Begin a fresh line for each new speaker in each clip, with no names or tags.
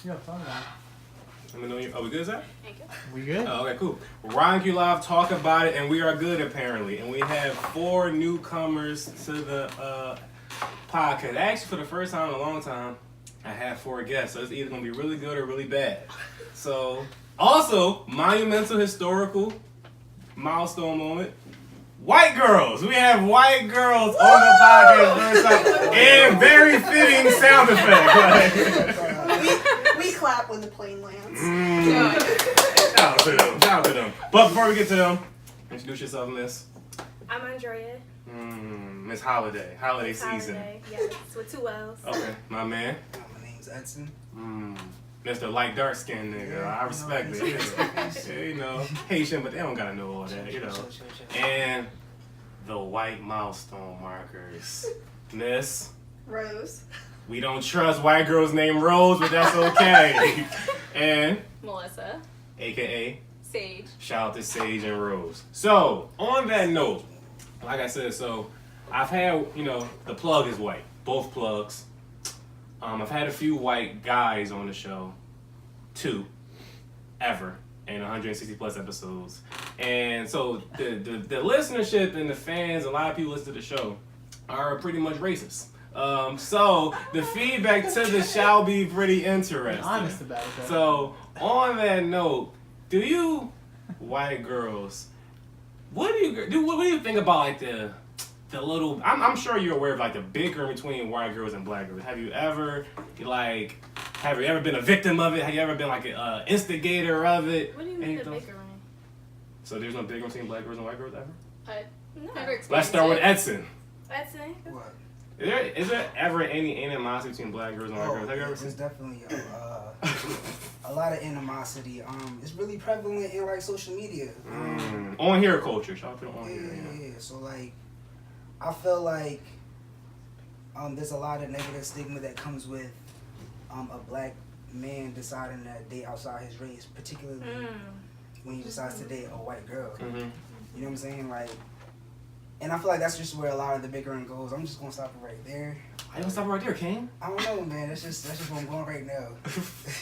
Yeah, talk about it.
Let me know you. Oh, we good, Zach?
Thank you.
We good?
Oh, okay, cool. RightonQuelive talk about it, and we are good apparently. And we have 4 newcomers to the podcast. Actually, for the first time in a long time, I have 4 guests. So it's either gonna be really good or really bad. So, also monumental, historical, milestone moment. White girls. We have white girls on the podcast first time, and very fitting sound effect.
We clap when the plane lands.
Shout out to them. Shout out to them. But before we get to them, introduce yourself, Miss.
I'm Drea.
Miss Holiday. Holiday
Miss
season.
Holiday, yes, with 2 L's.
Okay, my man.
My name's Edson.
Mr. Light dark skinned nigga.
Yeah,
I respect it. Yeah, you know, Haitian, but they don't gotta know all that, you know.
Sure.
And the white milestone markers. Miss.
Rose.
We don't trust white girls named Rose, but that's okay. And
Melissa.
AKA
Sage.
shout out to Sage and Rose. So, on that note, like I said, so I've had, you know, the plug is white. Both plugs. I've had a few white guys on the show. 2 ever in 160 plus episodes. And so the listenership and the fans, a lot of people listen to the show, are pretty much racist. So the feedback to the shall be pretty interesting.
Honest about it, though.
So on that note, do you white girls, what do you think about like the little? I'm sure you're aware of like the bickering between white girls and black girls. Have you ever been a victim of it? Have you ever been like an instigator of it?
What do you mean the bickering?
So there's no bickering between black girls and white girls ever?
No.
Let's start with Edson.
Edson?
What?
Is there ever any animosity between black girls and white girls? Have you ever
There's
seen?
definitely a lot of animosity. It's really prevalent in like social media.
On here culture. Shout out to the on here.
Yeah. So like, I feel like there's a lot of negative stigma that comes with a black man deciding to date outside his race, particularly when he decides to date a white girl. You know what I'm saying? Like, and I feel like that's just where a lot of the bickering goes. I'm just gonna stop it right there.
I don't stop right there, King.
I don't know, man. That's just where I'm going right now.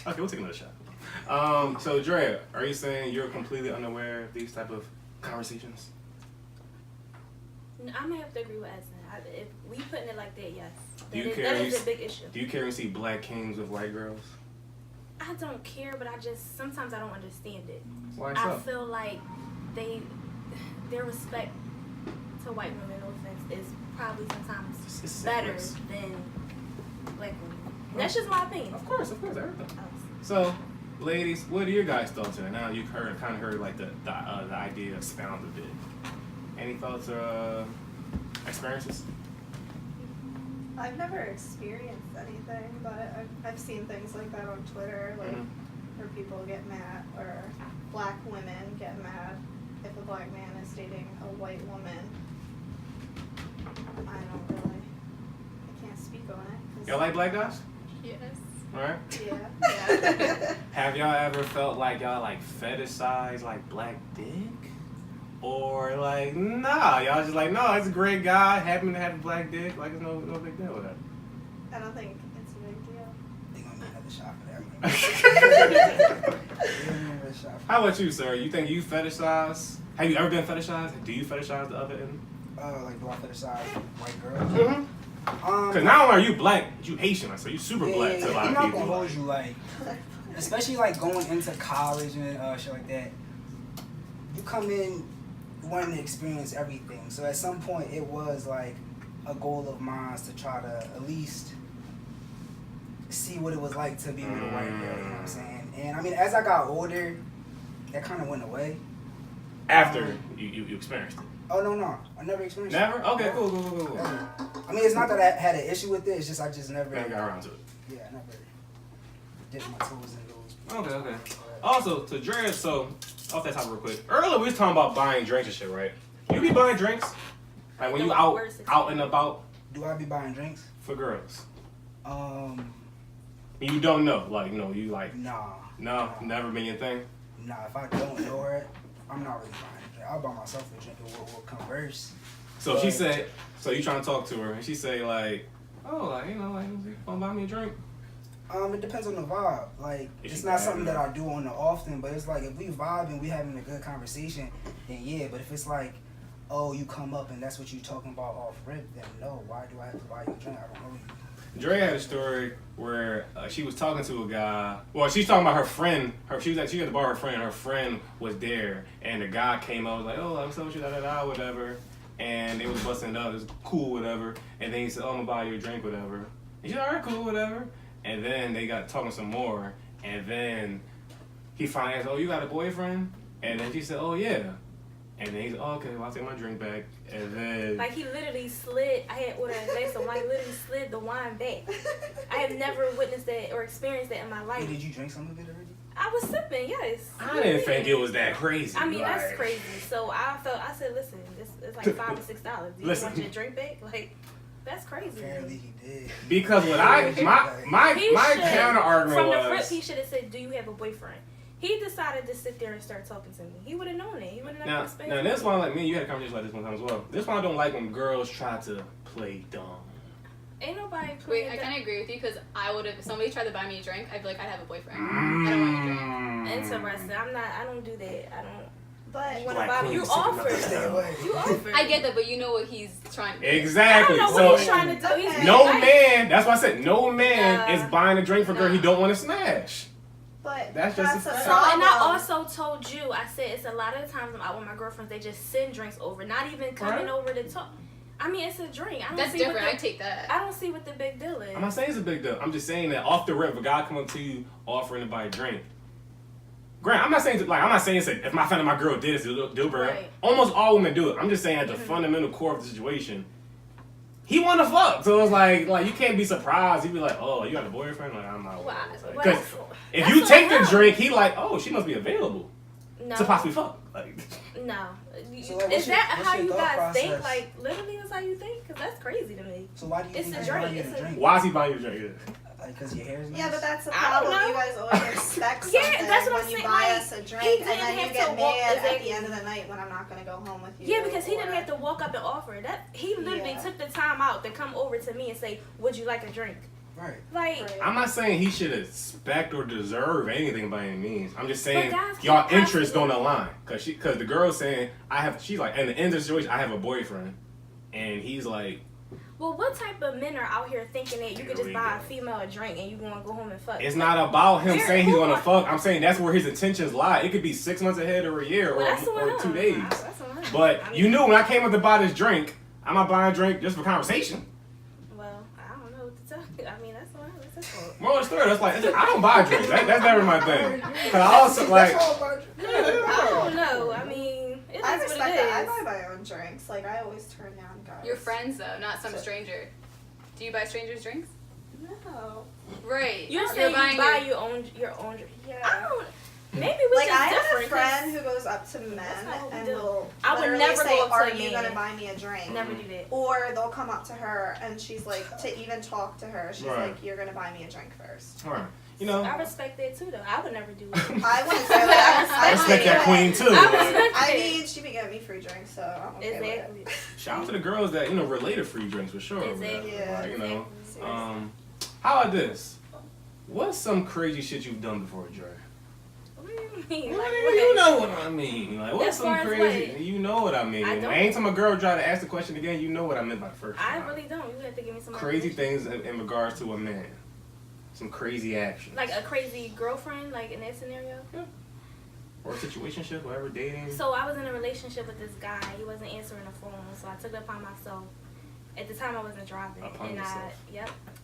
Okay, we'll take another shot. So Drea, are you saying you're completely unaware of these type of conversations?
I'm gonna have to agree with Edson. If we putting it like that, yes.
That
is a big issue.
Do you care when you see black kings with white girls?
I don't care, but sometimes I don't understand it.
Why
I
so?
feel like their respect to white women, no offense, is probably sometimes
It's
better
sickness.
than black women. That's just my opinion.
Of course, everything.
Oh.
So, ladies, what are your guys' thoughts on it? Now you've kind of heard like the idea expound a bit. Any thoughts or experiences?
I've never experienced anything, but I've seen things like that on Twitter, like where people get mad, or black women get mad if a black man is dating a white woman. I can't speak on it.
Y'all like black guys?
Yes.
Alright.
Yeah.
Have y'all ever felt like y'all like fetishize like black dick? Or like, nah, y'all just like, no, it's a great guy, happen to have a black dick, like it's no big deal with that.
I don't think it's a big deal.
They gonna need another shot for that.
How about you, sir? You think you fetishize? Have you ever been fetishized? Do you fetishize the other end?
Like, do I fetishize white girls?
Because not only are you black, you Haitian, so you super black to a lot
I'm
of
not
people.
gonna hold you, like, especially like going into college and shit like that. You come in wanting to experience everything. So at some point, it was like a goal of mine to try to at least see what it was like to be with a white girl. You know what I'm saying? And I mean, as I got older, that kind of went away.
After you experienced it.
Oh no, I never experienced
Never?
it.
Okay, cool.
I mean, it's not that I had an issue with it. It's just I just never.
Never got around to it.
Yeah, I never dipped my toes in those.
Okay. Also, to Drea, so off that topic real quick. Earlier we was talking about buying drinks and shit, right? You be buying drinks? Like when you out and about?
Do I be buying drinks?
For girls. You don't know, like, you like.
Nah.
Never been your thing.
Nah, if I don't know her, I'm not really buying a drink. I'll buy myself a drink and we'll converse.
So she said, so you trying to talk to her, and she say like, oh, like, like, you wanna buy me a drink?
It depends on the vibe. Like, it's not something that I do on the often, but it's like if we vibe and we having a good conversation, then yeah. But if it's like, oh, you come up and that's what you talking about off rip, then no. Why do I have to buy you a drink? I don't know you.
Drea had a story where she was talking to a guy. Well, she's talking about her friend. She had to borrow her friend. Her friend was there, and the guy came out was like, "Oh, I'm so with you, whatever." And they was busting it up. It was cool, whatever. And then he said, "Oh, I'm gonna buy you a drink, whatever." And she said, "All right, cool, whatever." And then they got talking some more, and then he finally asked, "Oh, you got a boyfriend?" And then she said, "Oh, yeah." And then he's like, "Oh, okay, well, I'll take my drink back." And then...
Like, he literally slid... I had ordered a glass of wine. He literally slid the wine back. I have never witnessed that or experienced that in my life.
Did you drink some of it already?
I was sipping, yes.
I didn't think it was that crazy.
I mean, that's crazy. So I said, listen, it's like $5 to $6. Do you want your drink back? Like, that's crazy.
Apparently he did.
Because what my counter argument
from
was...
the front, he should have said, "Do you have a boyfriend?" He decided to sit there and start talking to me. He would have known it. He would have known it.
Now, this one, like me, you had a conversation like this one time as well. This one I don't like when girls try to play dumb.
Ain't nobody
Wait, I kind of agree with you because I would have, if somebody tried to buy me a drink, I'd be like, I'd have a boyfriend. I don't want your drink.
Interesting. I don't do that. I don't.
But
You want to buy me? You offered. You offered.
I get that, but you know what he's trying to do.
Exactly.
I don't know what he's trying to do.
Okay.
No man, that's why I said no man is buying a drink for a girl he don't want to smash.
But
That's just a fact.
So, and I also told you, I said it's a lot of the times I'm out with my girlfriends, they just send drinks over, not even coming over to talk. I mean, it's a drink. I don't
That's
see
different.
What
I take that.
I don't see what the big deal is.
I'm not saying it's a big deal. I'm just saying that off the rip, if a guy come up to you offering to buy a drink. Grant, I'm not saying if my friend or my girl did it's a deal breaker.
Right.
Almost all women do it. I'm just saying at the fundamental core of the situation, he want to fuck. So it's like you can't be surprised. He'd be like, "Oh, you got a boyfriend?" Like, I'm not. Because if you take the drink, he like, "Oh, she must be available to possibly fuck." Like,
no.
So, like,
is that
what's
how
your
you
thought
guys
process?
think? Like, literally, that's how you think? Because that's crazy to me.
So why do you
It's
think
a
he's
drink.
buying you
It's
a
a-
drink?
why is he buying you a drink?
Like, because your hair's nice?
yeah, but that's the
I don't
problem.
know.
You guys always expect
Yeah,
something
that's what I'm
when you
saying,
buy
like,
us a
he
drink,
didn't
and then you
have
get
to walk-
mad at
exactly.
the end of the night when I'm not going to go home with you.
Yeah, because he didn't
or-
have to walk up and offer. That he literally
Yeah.
took the time out to come over to me and say, "Would you like a drink?"
Right.
Like,
Right.
I'm not saying he should expect or deserve anything by any means. I'm just saying
But guys
y'all
can't
interests
possibly-
don't align. Cause the girl's saying she's like, in the end of the situation, I have a boyfriend, and he's like,
well, what type of men are out here thinking that you
Here
could just
we
buy
go.
a female a drink and you gonna go home and fuck?
it's not about him
Very
saying he's
cool.
gonna fuck. I'm saying that's where his intentions lie. It could be 6 months ahead or a year
Well, that's
or 2
on him.
days.
That's on him.
But
I
you
mean,
knew when I came up to buy this drink, I'm not buying a drink just for conversation.
Well, I don't know what to tell you. I mean, that's on him. That's his fault.
Moral of the story, that's like, I don't buy drinks. That's never my thing. Cause I also like,
I don't know. I mean, it is
I
what
respect
it
that.
is.
I buy my own drinks. Like, I always turn down guys.
You're friends, though, not some stranger. Do you buy strangers drinks?
No.
Right.
You're saying
buying
you buy
your-
your own drink.
Yeah.
I don't. Maybe we
Like,
just
I have
different.
a friend who goes up to men
That's not what we
and
do.
will
I would
literally
never
say,
go up to
"Are
a
you
man.
gonna buy me a drink?"
Never do that.
Or they'll come up to her and she's like, to even talk to her, she's
Right.
like, "You're gonna buy me a drink first."
all right, you know,
I respect that too, though. I would never do it.
I wouldn't say that.
I respect that queen too.
I
Like,
respect
I
it.
mean, she be getting me free drinks, so I'm okay with it.
Exactly.
shout out to the girls that related free drinks for sure.
Exactly.
Yeah.
Like,
Exactly.
how about this? What's some crazy shit you've done before, Dre?
What do you mean?
Well,
Like,
you know what I mean. Like, what's
As
some
far as
crazy?
what?
You know what I mean.
I don't.
Anytime a girl try to ask the question again, you know what I meant by the first
I
time.
really don't. You have to give me some
Crazy
information.
things in regards to a man. Some crazy actions.
Like a crazy girlfriend, like in that scenario.
Or situationship, whatever, dating.
So I was in a relationship with this guy. He wasn't answering the phone, so I took it upon myself. At the time, I wasn't driving,
Upon
and
yourself.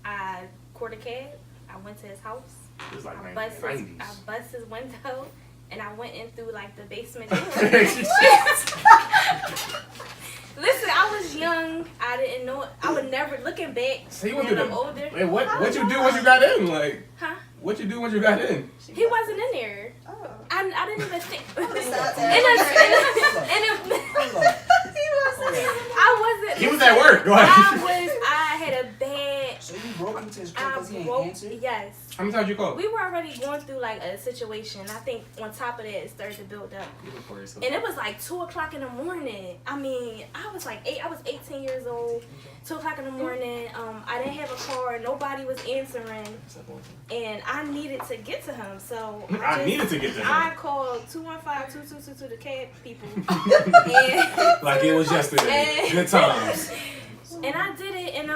I caught a cab. I went to his house.
It was like
I bust
90s.
his window, and I went in through like the basement door. Listen, I was young. I didn't know it. I would never, looking back,
So you went
now
through
I'm older.
Wait, what you do once you got in? Like,
Huh?
what you do once you got in?
He wasn't in there.
Oh.
I didn't even think.
Hold on.
I wasn't.
He was at work. Go ahead.
I had a bad.
So you broke into his crib because he ain't answered?
Yes.
How many times you called?
We were already going through like a situation. I think on top of that, it started to build up. And it was like 2 o'clock in the morning. I mean, I was like I was 18 years old. 2 o'clock in the morning. I didn't have a car. Nobody was answering, and I needed to get to him. So
I needed to get to him.
I called 215-2222 the cab people. And,
like it was yesterday. Good times.
And I did it, and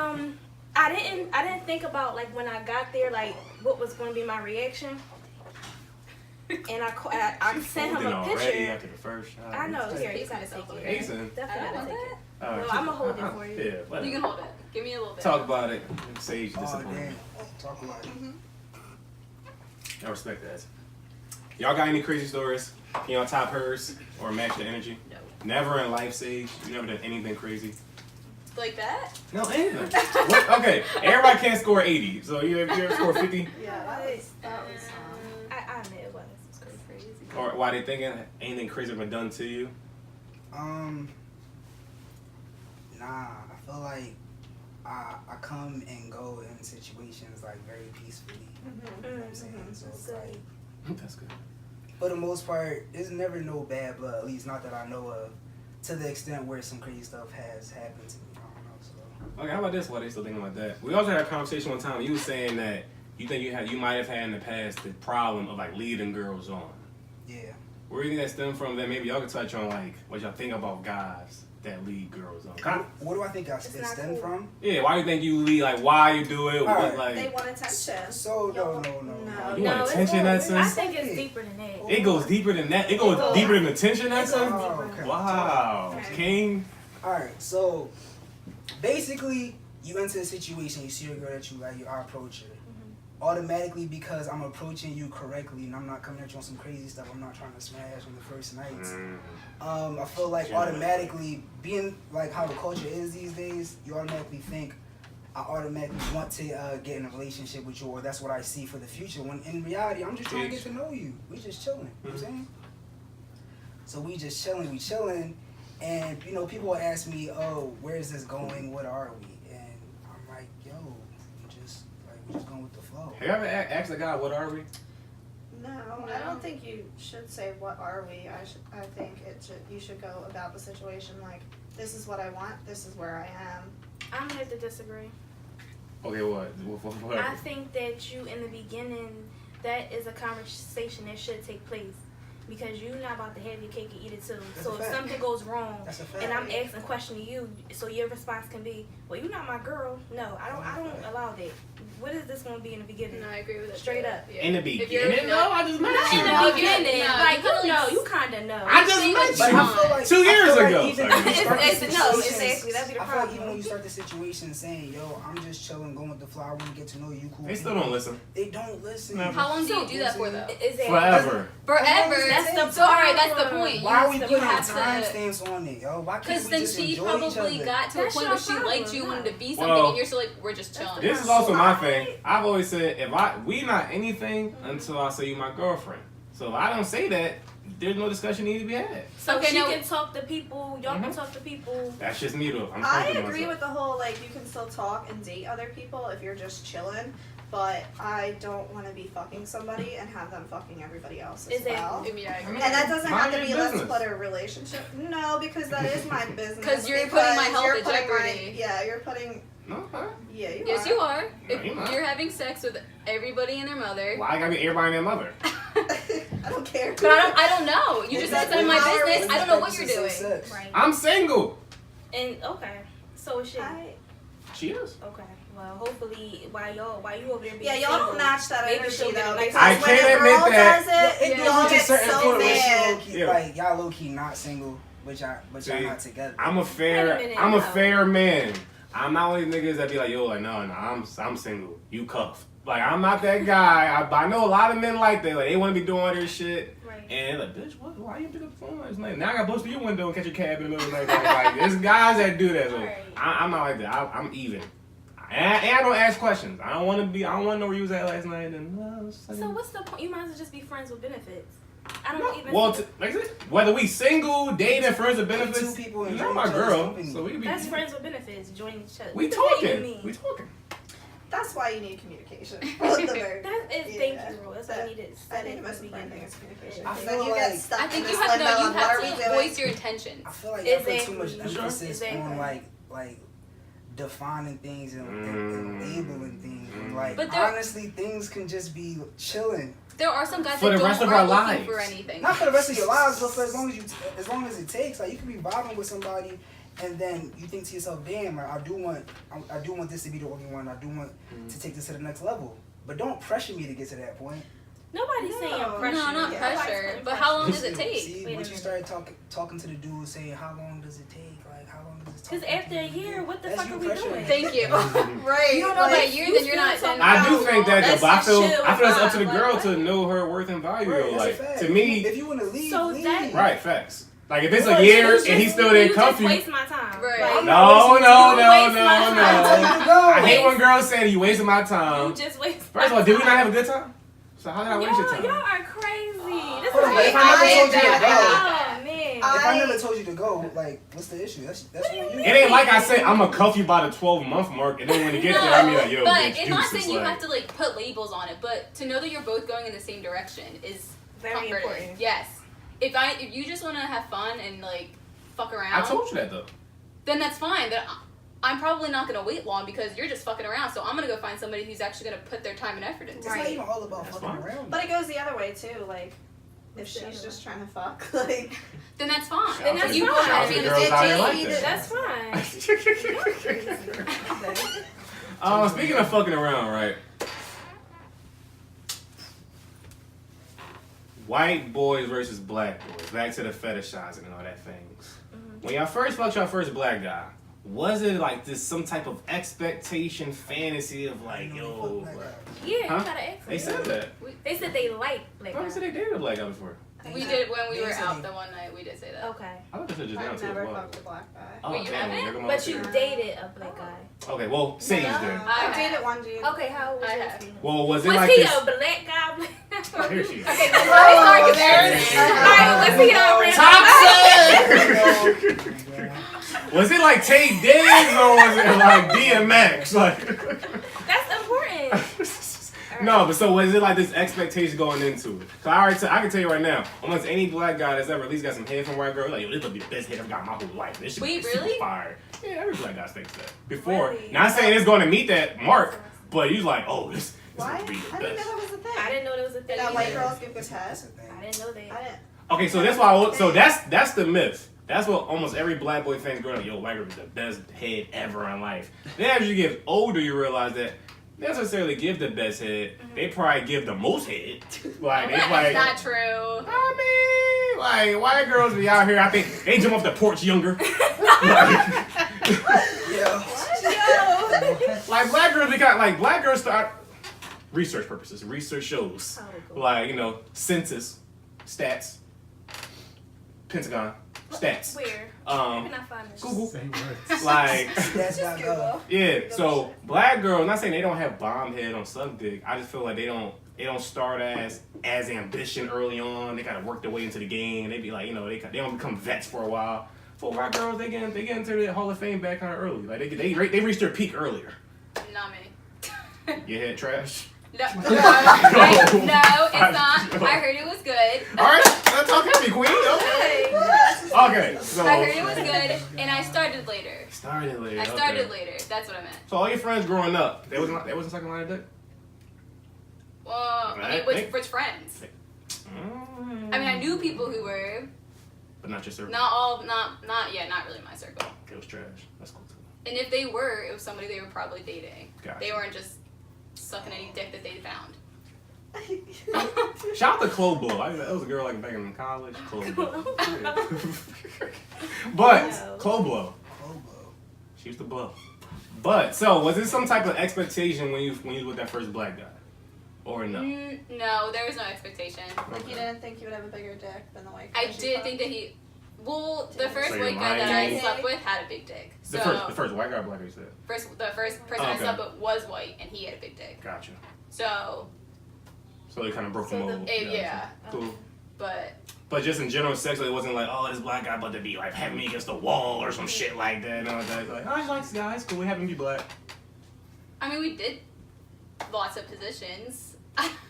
I didn't think about like when I got there, like what was going to be my reaction. And I sent him a picture.
After the first shot.
I know. Here, you gotta take it.
Edson.
Definitely gotta take it.
Well,
I'm gonna hold it for you.
Yeah, whatever.
You can hold it. Give me a little bit.
Talk about it. Sage
Oh,
disappointment.
damn. Talk about it.
I respect that. Y'all got any crazy stories? Can y'all top hers or match the energy?
No.
Never in life, Sage. You never done anything crazy.
Like that?
No, anything. What? Okay, everybody can't score 80. So you ever score 50?
Yeah, that was
I admit it was. It's crazy.
Or why they thinking anything crazy been done to you?
Nah, I feel like I come and go in situations like very peacefully. You know what I'm saying? So it's like,
That's good.
for the most part, there's never no bad blood, at least not that I know of, to the extent where some crazy stuff has happened to me. I don't know, so.
Okay, how about this? Why they still thinking about that? We also had a conversation one time. You were saying that you think you might have had in the past the problem of like leading girls on.
Yeah.
Where do you think that stem from? That maybe y'all could touch on like what y'all think about guys that lead girls on.
What do I think it stemmed from?
Yeah, why do you think you lead? Like, why you do it?
Right.
Like,
they want attention.
So no.
You want attention, Edson?
I think it's deeper than that.
It goes deeper than that. It goes deeper than attention, Edson.
Oh, okay.
Wow,
Okay.
King.
All right, so basically, you enter a situation, you see a girl that you like, you approach her. Automatically, because I'm approaching you correctly and I'm not coming at you on some crazy stuff, I'm not trying to smash on the first night. I feel like automatically, being like how the culture is these days, you automatically think I automatically want to get in a relationship with you, or that's what I see for the future. When in reality, I'm just trying to get to know you. We just chilling. You know what I'm saying? So we just chilling, and you know, people will ask me, "Oh, where is this going? What are we?" And I'm like, "Yo, we just going with the flow."
Have you ever asked a guy, what are we?
No, I don't think you should say what are we. I think you should go about the situation like, this is what I want, this is where I am.
I'm gonna have to disagree.
Okay, what?
I think that you, in the beginning, that is a conversation that should take place. Because you're not about to have your cake and eat it too.
That's
so
a
if
fact.
something goes wrong
That's a fact.
and I'm asking, questioning you, so your response can be, "Well, you're not my girl." No, I don't allow that. What is this going to be in the beginning?
No, I agree with that.
Straight up.
Yeah.
In the
If you're
beginning? No, I just met
Not
you.
in
No,
the beginning.
no,
like
you kinda
you know,
like-
you kind of know.
I just met
But
you.
I feel like
2 years
I feel
ago.
Like even
Sorry.
when you start the
No,
situations-
exactly. That'd be the
I feel like
problem.
even when you start the situation saying, "Yo, I'm just chilling, going with the flow. I want to get to know you." Cool.
They still don't listen.
They don't listen.
Never.
How long do you do that for though?
Is that
Forever.
Forever.
That's the
So alright, that's the point.
Why are we
You
putting
have
timestamps on it, yo? Why can't
Because
we
then
just
she
enjoy each
probably
other?
got to a
That's
point
your
where she liked you,
problem,
wanted to be something,
Well,
and you're still like, we're just chilling.
This is also my thing. I've always said, we not anything until I say you my girlfriend. So if I don't say that, there's no discussion need to be had.
So
Okay,
she
now-
can talk to people. Y'all can talk to people.
That's just me though. I'm
I
talking to
agree
myself.
with the whole, like, you can still talk and date other people if you're just chilling, but I don't want to be fucking somebody and have them fucking everybody else as
Exactly.
well.
Yeah, I agree.
And that doesn't have to
Mind
be
your
let's
business.
put a relationship. No, because that is my business.
'Cause you're putting my health
you're
in
putting
jeopardy.
Yeah, you're putting.
No, huh?
Yeah, you
Yes,
are.
you are.
No,
If
you're not.
you're having sex with everybody and their mother.
Why I gotta be everybody and their mother?
I don't care.
But I don't know. You just said it's none of my business. I don't know what you're doing.
Right.
I'm single.
And okay, so is she.
She is.
Okay. Well, hopefully, while you over there being
Yeah, y'all
single,
don't match that
maybe
energy
she'll get
though,
a nice-
because
I
when
can't
a girl
admit that.
does it,
It
y'all
goes to a
get
certain
so
point where she
mad.
low-key,
Yeah.
like y'all low key not single, but y'all
See,
not together.
I'm a
Wait a
fair
minute,
I'm a
no.
fair man. I'm not one of these niggas that be like, yo, like, no, I'm single. You cuffed. Like, I'm not that guy. I know a lot of men like that. Like, they want to be doing their shit.
Right.
And like, bitch, why you pick up the phone last night? Now I got to bust through your window and catch a cab in the middle of the night. Like, there's guys that do that. So
Right.
I'm not like that. I'm even. And I don't ask questions. I don't want to know where you was at last night. And
So what's the point? You might as well just be friends with benefits. I don't even.
Well, like this, whether we single, dating, friends with benefits,
Two people
you're
enjoy
not my
each other's
girl,
company.
so we can be.
That's friends with benefits. Joining each other.
We
What does that even
talking.
mean?
We talking.
That's why you need communication.
That is thank you, Rule. That's what I needed.
I think the most important thing is communication.
I
Because
feel
then you
like-
get stuck
I think
in
you
this
have
limbo
to
of what are we doing?
voice your intentions.
I feel like I put too
Exactly.
much emphasis
Exactly.
on like defining things and labeling things. And like
But there-
honestly, things can just be chilling.
There are some guys
For
that
the rest
don't
of our
aren't looking
lives.
for anything.
Not for the rest of your lives, but for as long as it takes. Like you can be vibing with somebody, and then you think to yourself, "Damn, I do want this to be the only one. I do want to take this to the next level." But don't pressure me to get to that point.
Nobody's saying
No.
pressure.
No, not
Yeah.
pressure. But how long does it take?
See,
Wait a
once you
minute.
started talking to the dude, saying, "How long does it take? Like, how long does it take?"
Because after a year, what the fuck are we doing?
Thank you.
Right.
You don't know
like,
about a year, then you're not. Then
I do think that though,
That's
but I
just
feel
chill
it's up to the
vibe,
girl
like,
to know her worth and value.
Right,
Though.
that's a
Like
fact.
to me,
if you want to leave,
So
leave.
that-
right, facts. Like if it's
Well,
a year
you
and he
just-
still didn't
you
cuff
just
you.
waste my time.
Right.
Like,
No,
you
no, no,
waste
no,
my
I
no.
told you to go.
I hate when girls say you wasting my
You
time.
just waste.
First of all, did we not have a good time? So how did I waste your
Y'all
time?
are crazy. This
Hold on,
is
but if I never told you to go,
Oh man.
if I never told you to go, like, what's the issue? That's on you.
It ain't like I said I'm gonna cuff you by the 12-month mark, and then when you get there, I mean like, yo,
but
bitch,
it's not
deuces,
saying you
like-
have to like put labels on it, but to know that you're both going in the same direction is
Very
comforting.
important.
Yes. If you just want to have fun and like fuck around,
I told you that though.
then that's fine. But I'm probably not gonna wait long because you're just fucking around. So I'm gonna go find somebody who's actually gonna put their time and effort into
It's
it.
not even all about
That's
fucking
fine.
around.
But it goes the other way too. Like, if
What's the
she's
other
just trying to fuck, like,
Then that's fine.
Shout
Then
out
that's
to the-
fine.
shout out to the girls out here like that.
That's fine.
Speaking of fucking around, right? White boys versus black boys. Back to the fetishizing and all that things. When y'all first fucked your first black guy, was it like this some type of expectation, fantasy of like, yo, like,
Yeah, you
Huh?
gotta ask
they
them.
said that.
They said they like black
Why
guys.
said they dated a black guy before?
We did when we were
They said
out
they-
the one night. We did say that.
Okay.
I thought this was just down
I've
to
never
the
fucked a black guy.
Oh,
Wait, you
damn,
haven't?
look at my
But you
shit.
dated a black guy.
Okay, well, Sage
No.
did.
I dated one dude.
Okay, how was
I
your
have.
experience?
Well, was it
Was
like
he
this?
a black guy?
Oh, here she is.
Okay,
Let's start comparing.
Alright, was he a
Toxic! Was it like Tate Diggs or was it like DMX? Like,
That's important.
no, but so was it like this expectation going into it? Cause I can tell you right now, almost any black guy that's ever at least got some head from white girl, like, yo, this will be the best head I've got in my whole life. This should
Wait,
be super
really?
fire. Yeah, every black guy thinks that. Before,
Really?
not saying it's going to meet that mark, but you're like, oh, this
Why?
will be the
I didn't know
best.
that was a thing.
I didn't know there was a thing.
That white
either.
girls give good head.
That's the thing.
I didn't know that.
I didn't.
Okay, so that's why. So that's the myth. That's what almost every black boy thinks growing up. Yo, white girl is the best head ever in life. Then as you get older, you realize that they don't necessarily give the best head. They probably give the most head. Like they
That's
probably.
not true.
I mean, like white girls be out here. I think they jump off the porch younger. Like black girls, black girls start. Research purposes. Research shows.
Oh, cool.
Like, you know, census, stats, Pentagon, stats.
Where?
Um,
Can I find this?
Google.
Say words.
Like,
That's not go.
yeah. So black girls, not saying they don't have bomb head on suck dick. I just feel like they don't start as ambition early on. They gotta work their way into the game. They be like, you know, they don't become vets for a while. For white girls, they get into the Hall of Fame back kind of early. Like they reach their peak earlier.
Not me.
Your head trash.
No, no, it's not. I heard it was good.
All right, let's talk heavy, queen. Okay. Okay. So
I heard it was good, and I started later.
started later.
I
okay.
started later. That's what I meant.
So all your friends growing up, they wasn't sucking line of dick.
Well, I mean,
Right.
which friends? I mean, I knew people who were
But not your circle.
not really my circle.
It was trash. That's cool too.
And if they were, it was somebody they were probably dating.
Gotcha.
They weren't just sucking any dick that they found.
Shout out to Chloe Blow. That was a girl like back in college. Chloe Blow. Yeah. But
No.
Chloe Blow.
Hobo.
She used to blow. But so was it some type of expectation when you was with that first black guy, or no?
No, there was no expectation.
Like you didn't think you would have a bigger dick than the white
I
girls you
did
fucked?
think that he. Well, the first
So you're
white guy that I
lying.
slept with had a big dick. So
The first white guy, or black guy, you said.
the first person
Oh,
I
okay.
slept with was white, and he had a big dick.
Gotcha.
So
So they kind of broke the
So the-
mold.
yeah.
Cool. But just in general sex, it wasn't like, oh, this black guy about to be like having me against the wall or some shit like that. No, that's like, oh, I like this guy. It's cool. We have him be black.
I mean, we did lots of positions.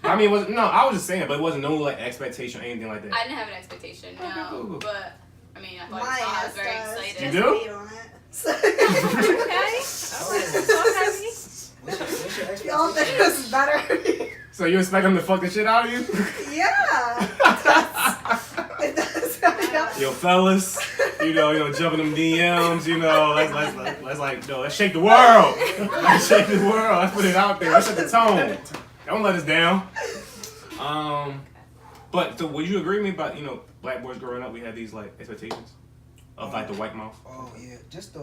I mean, I was just saying, but it wasn't no like expectation or anything like that.
I didn't have an expectation, no.
Cool.
But I mean, I thought
My
I was very
ass does.
excited.
You do?
Hate on it.
Okay. So happy.
What's your
Y'all think
expectation?
this is better?
So you expect him to fuck the shit out of you?
Yeah. It does. Yeah.
Yo, fellas, you know, jumping them DMs, let's shake the world. Let's shake the world. Let's put it out there. Let's set the tone. Don't let us down. But so would you agree with me about, black boys growing up, we had these like expectations of like the white mouth?
Oh yeah, just the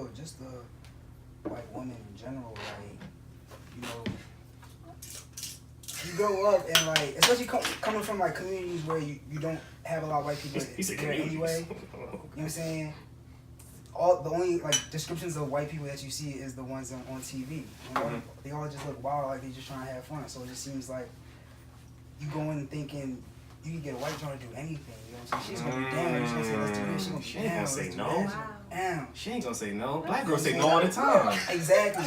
white woman in general, like, you grow up and like, especially coming from like communities where you don't have a lot of white people there anyway. You know what I'm saying? The only like descriptions of white people that you see is the ones on TV. They all just look wild, like they just trying to have fun. So it just seems like you go in thinking you can get a white girl to do anything. You know what I'm saying? She's gonna be down. She's gonna say let's do this. She's gonna be
She ain't
down.
gonna say
Let's do
no.
this. Down.
She ain't gonna say no. Black girls say no all the time.
Exactly.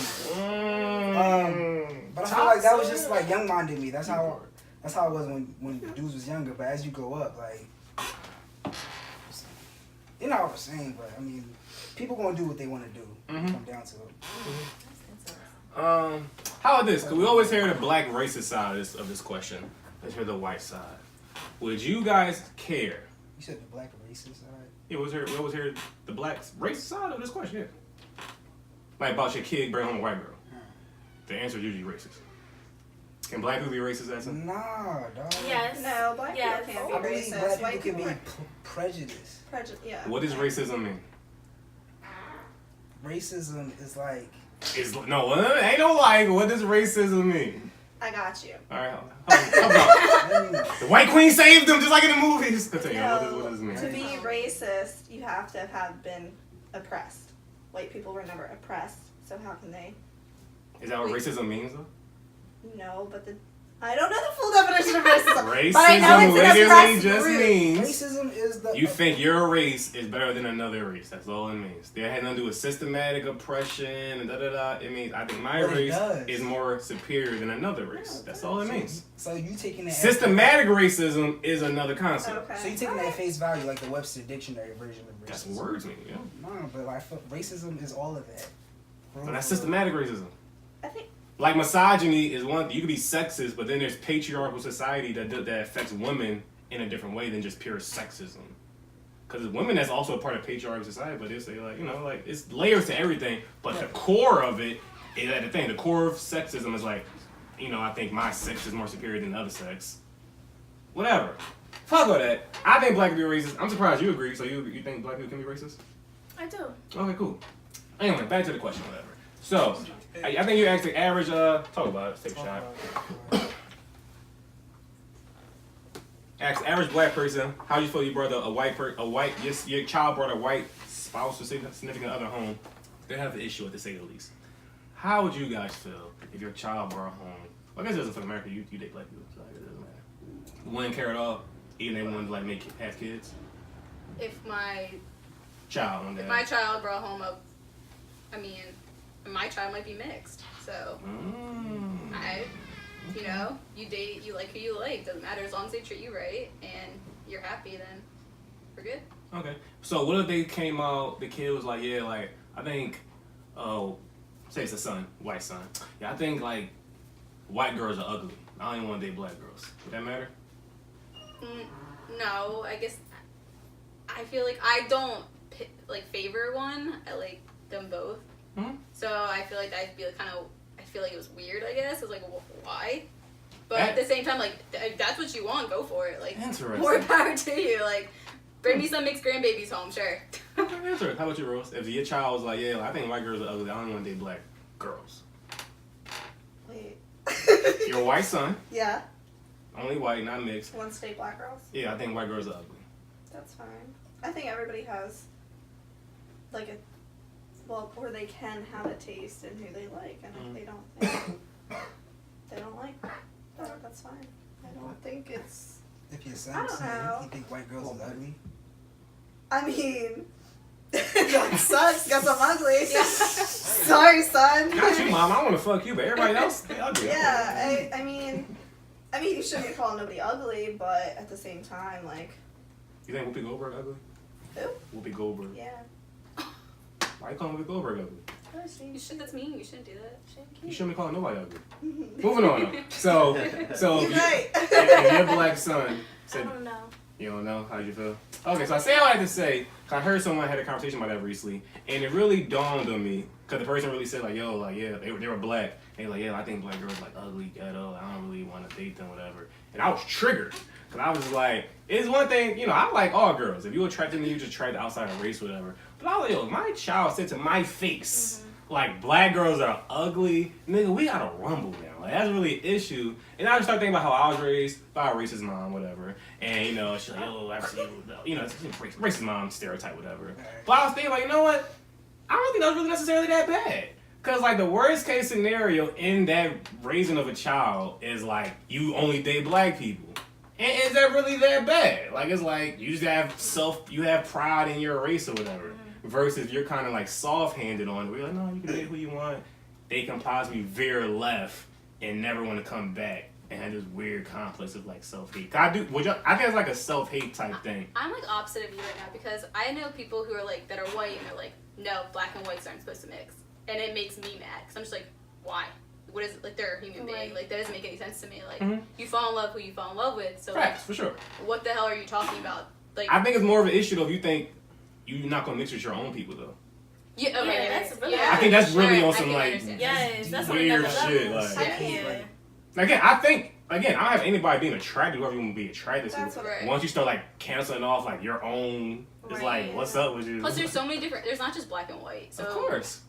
But I feel like that was just like young minded me. That's how it was when dudes was younger. But as you grow up, like, you know what I'm saying. But I mean, people gonna do what they want to do. Come down to it.
How about this? Cause we always hear the black racist side of this question. Let's hear the white side. Would you guys care?
You said the black racist side.
Yeah, we always hear the black racist side of this question. Yeah. Like about your kid bring home a white girl. The answer is usually racist. Can black people be racist, Edson?
Nah, dog.
Yes.
No, black
Yes.
people can't
I
be
believe
racist.
black
White
people can
people
be prejudiced.
yeah.
What does racism mean?
Racism is like.
Ain't no like. What does racism mean?
I got you.
All right, how about the white queen saved them just like in the movies? Continue. What does it mean?
To be racist, you have to have been oppressed. White people were never oppressed, so how can they?
Is that what racism means though?
No, but I don't know the full definition of racism.
Racism
but I know it's an
literally
oppressed
just
group.
means
Racism is the.
you think your race is better than another race. That's all it means. That had nothing to do with systematic oppression and da. It means I think my race is more superior than another race. That's all it means.
So you taking that.
Systematic racism is another concept.
Okay.
So you taking that at face value, like the Webster Dictionary version of racism.
That's what words mean, yeah.
No, but like racism is all of that.
But that's systematic racism.
I think.
Like misogyny is one. You can be sexist, but then there's patriarchal society that affects women in a different way than just pure sexism. Because women, that's also a part of patriarchal society. But they say like it's layers to everything. But the core of it is that the thing. The core of sexism is like, I think my sex is more superior than the other sex. Whatever. Fuck all that. I think black people are racist. I'm surprised you agree. So you think black people can be racist?
I do.
Okay, cool. Anyway, back to the question, whatever. So, I think you asked the average, talk about it, take a shot. Ask average black person, how you feel you brought your child brought a white spouse or significant other home. They have the issue with it, to say the least. How would you guys feel if your child brought home, well, I guess it doesn't for America, you date black people, so it doesn't matter. Wouldn't care at all, even they wanted to like have kids.
If my
Child
brought home my child might be mixed. So you date, you like who you like. Doesn't matter as long as they treat you right and you're happy, then we're good.
Okay. So what if they came out, the kid was like, yeah, like, I think, say it's a son, white son. Yeah, I think, like, white girls are ugly. I don't even want to date black girls. Would that matter?
No, I guess I feel like I don't favor one. I like them both.
Mm-hmm.
So I feel like I'd be like I feel like it was weird, I guess. It was like, why? But at the same time, like, if that's what you want, go for it. Like, more power to you. Like, bring me some mixed grandbabies home, sure.
Interesting. How about you, Rose? If your child was like, yeah, I think white girls are ugly, I don't want to date black girls.
Wait.
Your white son.
Yeah.
Only white, not mixed.
Wants to date black girls?
Yeah, I think white girls are ugly.
That's fine. I think everybody has, like, where they can have a taste in who they like, and if they don't think they don't like that, that's fine. I don't think it's
If your
I
son
don't
said
know.
you think white girls are ugly?
I mean, that sucks. Guess I'm ugly. Sorry, son.
Not you, mom. I want to fuck you, but everybody else, they ugly.
Yeah, I mean, you shouldn't be calling nobody ugly, but at the same time, like.
You think Whoopi Goldberg ugly?
Who?
Whoopi Goldberg.
Yeah.
Why you calling Whoopi Goldberg ugly?
You should. That's mean. You shouldn't do that.
You shouldn't be calling nobody ugly. Moving on. So
You're right.
if your black son
I
said,
don't know.
you don't know, how'd you feel? Okay, so I say all I had to say, 'cause I heard someone had a conversation about that recently, and it really dawned on me, because the person really said, like, yo, like, yeah, they were black. They were like, yeah, I think black girls, like, ugly, ghetto, I don't really want to date them, whatever. And I was triggered, because I was like, it's one thing, you know, I like all girls. If you attracted me, you just tried the outside of race, whatever. But I was like, yo, if my child said to my face, like, black girls are ugly, nigga, we gotta rumble now. Like, that's really an issue. And I just started thinking about how I was raised by a racist mom, whatever. And, you know, she's like, oh, you know, racist mom stereotype, whatever. But I was thinking, like, you know what? I don't think that was really necessarily that bad. Because, like, the worst case scenario in that raising of a child is, like, you only date black people. And is that really that bad? Like, it's like, you just you have pride in your race or whatever. Versus you're kind of, like, soft-handed on it. Where you're like, no, you can date who you want. They can possibly veer left and never want to come back and have this weird complex of, like, self-hate. I think it's, like, a self-hate type thing.
I'm, like, opposite of you right now because I know people who are, like, that are white and they're like, no, black and whites aren't supposed to mix. And it makes me mad because I'm just like, why? What is it? Like, they're a human being. Like, that doesn't make any sense to me. Like, you fall in love who you fall in love with. So,
Facts, for sure.
What the hell are you talking about? Like,
I think it's more of an issue, though, if you think you're not going to mix with your own people, though.
Yeah, okay,
Yeah, that's really
I think that's really on some,
I
like,
understand.
Yes, that's on
weird
another
shit.
level.
Like,
Yeah.
Again, I don't have anybody being attracted to whoever you want to be attracted
That's
to.
right.
Once you start, like, canceling off, like, your own, it's like, what's up with you?
Plus, there's so many different. There's not just black and white. So
of course.